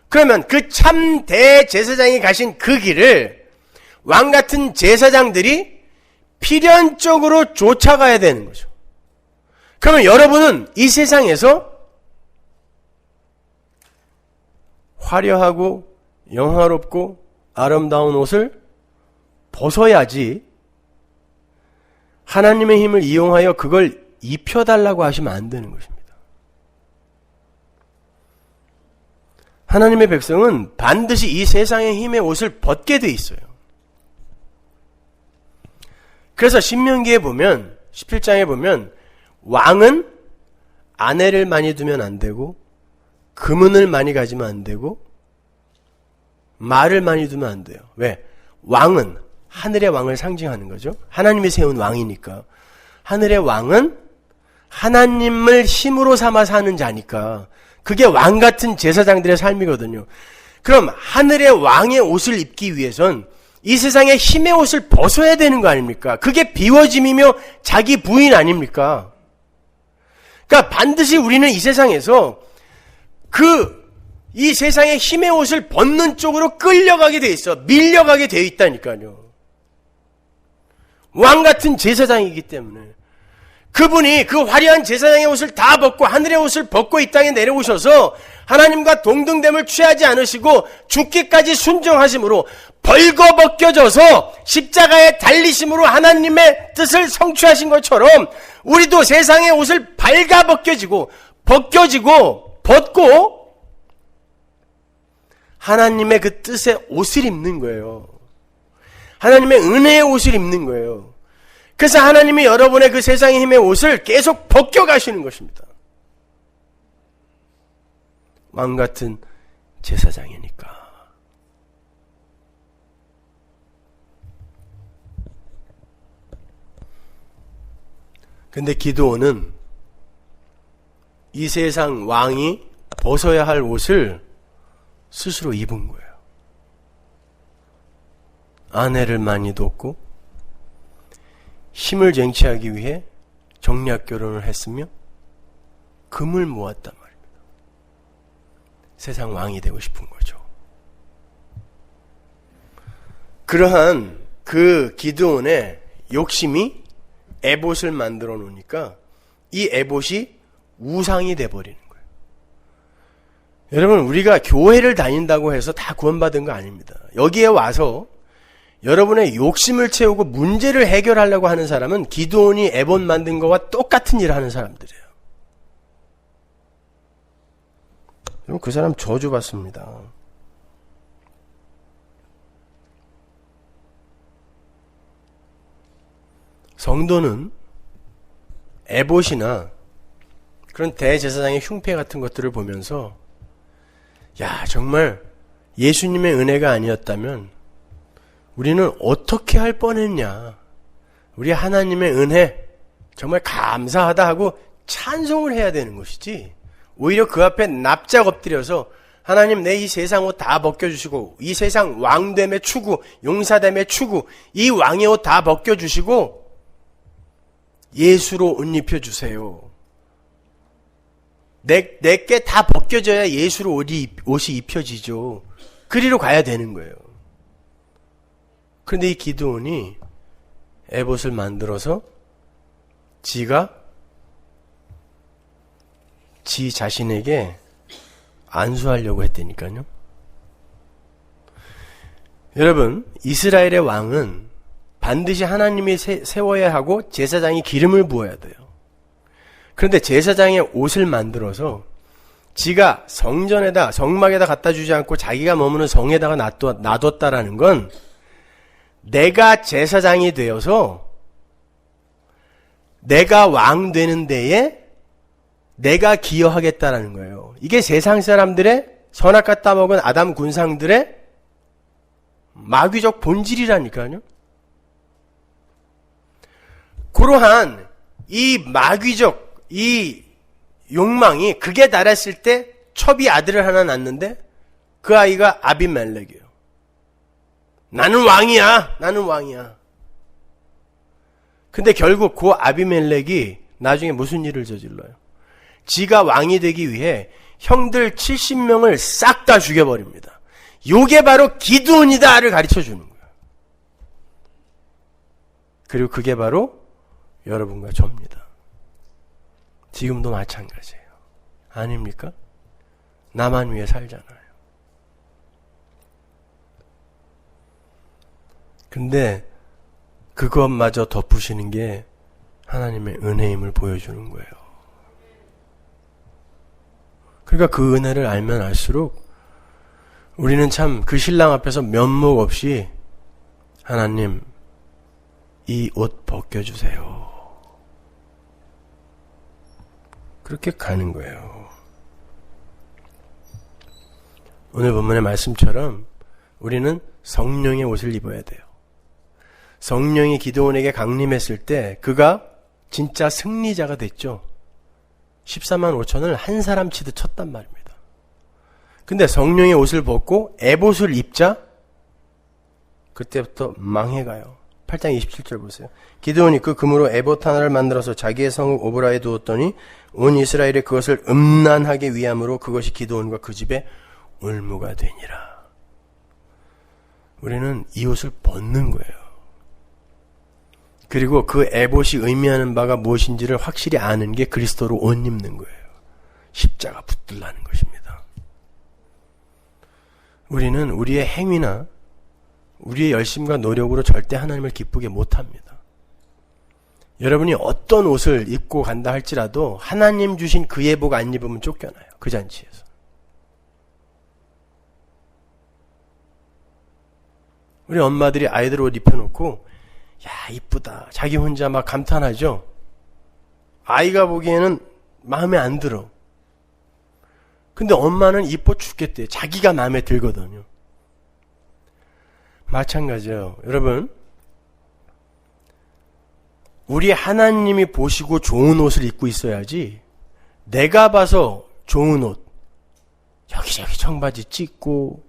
그러면 그 참 대제사장이 가신 그 길을 왕같은 제사장들이 필연적으로 쫓아가야 되는 거죠. 그러면 여러분은 이 세상에서 화려하고 영화롭고 아름다운 옷을 벗어야지 하나님의 힘을 이용하여 그걸 입혀달라고 하시면 안 되는 것입니다. 하나님의 백성은 반드시 이 세상의 힘의 옷을 벗게 돼 있어요. 그래서 신명기에 보면 17장에 보면 왕은 아내를 많이 두면 안 되고 금은을 많이 가지면 안 되고 말을 많이 두면 안 돼요. 왜? 왕은 하늘의 왕을 상징하는 거죠. 하나님이 세운 왕이니까. 하늘의 왕은 하나님을 힘으로 삼아 사는 자니까 그게 왕 같은 제사장들의 삶이거든요. 그럼 하늘의 왕의 옷을 입기 위해선 이 세상의 힘의 옷을 벗어야 되는 거 아닙니까? 그게 비워짐이며 자기 부인 아닙니까? 그러니까 반드시 우리는 이 세상에서 이 세상의 힘의 옷을 벗는 쪽으로 끌려가게 돼 있어. 밀려가게 돼 있다니까요. 왕 같은 제사장이기 때문에. 그분이 그 화려한 제사장의 옷을 다 벗고 하늘의 옷을 벗고 이 땅에 내려오셔서 하나님과 동등됨을 취하지 않으시고 죽기까지 순종하심으로 벌거벗겨져서 십자가에 달리심으로 하나님의 뜻을 성취하신 것처럼 우리도 세상의 옷을 벗겨지고 벗고 하나님의 그 뜻의 옷을 입는 거예요. 하나님의 은혜의 옷을 입는 거예요. 그래서 하나님이 여러분의 그 세상의 힘의 옷을 계속 벗겨가시는 것입니다. 왕 같은 제사장이니까. 근데 기드온은 이 세상 왕이 벗어야 할 옷을 스스로 입은 거예요. 아내를 많이 뒀고 힘을 쟁취하기 위해 정략 결혼을 했으며 금을 모았단 말입니다. 세상 왕이 되고 싶은 거죠. 그러한 그 기드온의 욕심이 에봇을 만들어 놓으니까 이 에봇이 우상이 돼버리는 거예요. 여러분, 우리가 교회를 다닌다고 해서 다 구원받은 거 아닙니다. 여기에 와서 여러분의 욕심을 채우고 문제를 해결하려고 하는 사람은 기드온이 에봇 만든 거와 똑같은 일을 하는 사람들이에요. 그럼 그 사람 저주받습니다. 성도는 에봇이나 그런 대제사장의 흉패 같은 것들을 보면서 야, 정말 예수님의 은혜가 아니었다면 우리는 어떻게 할 뻔했냐. 우리 하나님의 은혜 정말 감사하다 하고 찬송을 해야 되는 것이지, 오히려 그 앞에 납작 엎드려서 하나님, 내 이 세상 옷 다 벗겨주시고 이 세상 왕됨의 추구, 용사됨의 추구, 이 왕의 옷 다 벗겨주시고 예수로 옷 입혀주세요. 내게 다 벗겨져야 예수로 옷이 입혀지죠. 그리로 가야 되는 거예요. 그런데 이 기드온이 에봇을 만들어서 지가 지 자신에게 안수하려고 했다니까요. 여러분, 이스라엘의 왕은 반드시 하나님이 세워야 하고 제사장이 기름을 부어야 돼요. 그런데 제사장의 옷을 만들어서 지가 성전에다, 성막에다 갖다 주지 않고 자기가 머무는 성에다가 놔뒀다라는 건 내가 제사장이 되어서 내가 왕 되는 데에 내가 기여하겠다라는 거예요. 이게 세상 사람들의 선악과 따먹은 아담 군상들의 마귀적 본질이라니까요. 그러한 이 마귀적 이 욕망이 극에 달했을 때 첩이 아들을 하나 낳는데 그 아이가 아비멜렉이에요. 나는 왕이야. 나는 왕이야. 근데 결국 그 아비멜렉이 나중에 무슨 일을 저질러요? 지가 왕이 되기 위해 형들 70명을 싹 다 죽여버립니다. 요게 바로 기드온이다를 가르쳐 주는 거예요. 그리고 그게 바로 여러분과 저입니다. 지금도 마찬가지예요. 아닙니까? 나만 위해 살잖아요. 근데 그것마저 덮으시는 게 하나님의 은혜임을 보여주는 거예요. 그러니까 그 은혜를 알면 알수록 우리는 참 그 신랑 앞에서 면목 없이 하나님, 이 옷 벗겨주세요. 그렇게 가는 거예요. 오늘 본문의 말씀처럼 우리는 성령의 옷을 입어야 돼요. 성령이 기드온에게 강림했을 때 그가 진짜 승리자가 됐죠. 14만 5천을 한 사람 치듯 쳤단 말입니다. 근데 성령의 옷을 벗고 에봇을 입자 그때부터 망해가요. 8장 27절 보세요. 기드온이 그 금으로 에봇 하나를 만들어서 자기의 성읍 오브라에 두었더니 온 이스라엘이 그것을 음란하게 위함으로 그것이 기드온과 그 집에 올무가 되니라. 우리는 이 옷을 벗는 거예요. 그리고 그 에봇이 의미하는 바가 무엇인지를 확실히 아는 게 그리스도로 옷 입는 거예요. 십자가 붙들라는 것입니다. 우리는 우리의 행위나 우리의 열심과 노력으로 절대 하나님을 기쁘게 못합니다. 여러분이 어떤 옷을 입고 간다 할지라도 하나님 주신 그 예복 안 입으면 쫓겨나요. 그 잔치에서. 우리 엄마들이 아이들 옷 입혀놓고 야, 이쁘다. 자기 혼자 막 감탄하죠. 아이가 보기에는 마음에 안 들어. 근데 엄마는 이뻐 죽겠대요. 자기가 마음에 들거든요. 마찬가지예요. 여러분, 우리 하나님이 보시고 좋은 옷을 입고 있어야지, 내가 봐서 좋은 옷, 여기저기 청바지 찢고,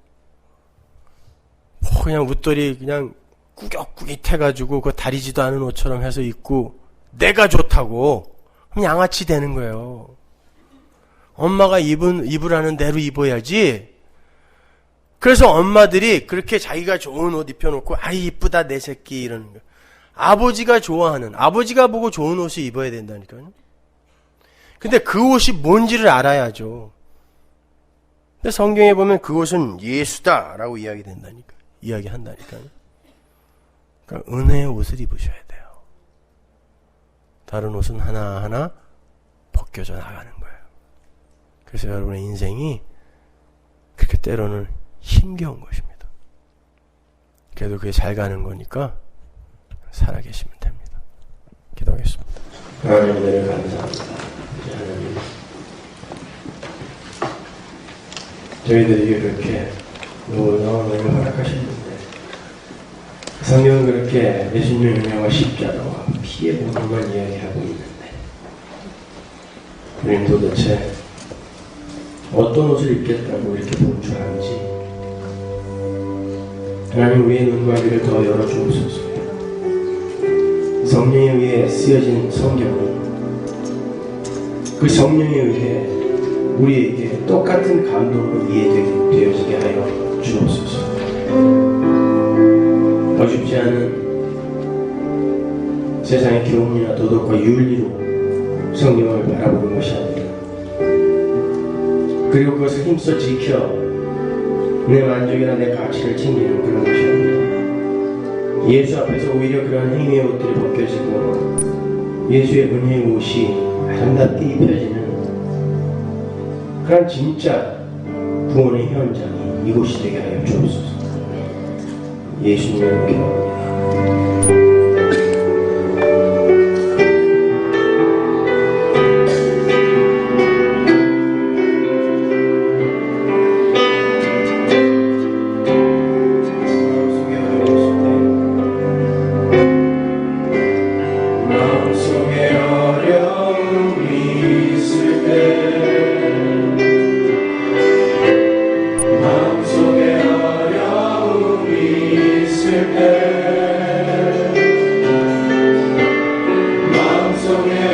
뭐 그냥 웃돌이 그냥 꾸깃꾸깃해가지고 그 다리지도 않은 옷처럼 해서 입고 내가 좋다고 그럼 양아치 되는 거예요. 엄마가 입으라는 대로 입어야지. 그래서 엄마들이 그렇게 자기가 좋은 옷 입혀놓고 아이 이쁘다 내 새끼 이러는 거예요. 아버지가 좋아하는, 아버지가 보고 좋은 옷을 입어야 된다니까요. 근데 그 옷이 뭔지를 알아야죠. 근데 성경에 보면 그 옷은 예수다라고 이야기한다니까요. 그러니까 은혜의 옷을 입으셔야 돼요. 다른 옷은 하나하나 벗겨져 나가는 거예요. 그래서 여러분의 인생이 그렇게 때로는 힘겨운 것입니다. 그래도 그게 잘 가는 거니까 살아계시면 됩니다. 기도하겠습니다. 하나님 은혜를 감사합니다. 하나님, 저희들에게 그렇게 놀라운 은혜를 허락하셨는데 성경은 그렇게 예수님의 은혜와 십자가와 피의 보험만 이야기하고 있는데 우리는 도대체 어떤 옷을 입겠다고 이렇게 분주한지 하나님, 우리의 눈과 귀를 더 열어주옵소서. 성령에 의해 쓰여진 성경은 그 성령에 의해 우리에게 똑같은 감동으로 이해되어지게 하여 주옵소서. 어줍지 않은 세상의 교훈이나 도덕과 윤리로 성경을 바라보는 것이 아니라 그리고 그것을 힘써 지켜 내 만족이나 내 가치를 챙기는 그런 것이 아니라 예수 앞에서 오히려 그런 행위의 옷들이 벗겨지고 예수의 은혜의 옷이 아름답게 입혀지는 그런 진짜 구원의 현장이 이곳이 되게 하여 주옵소서. 예수님의 기도합니다. 마음속에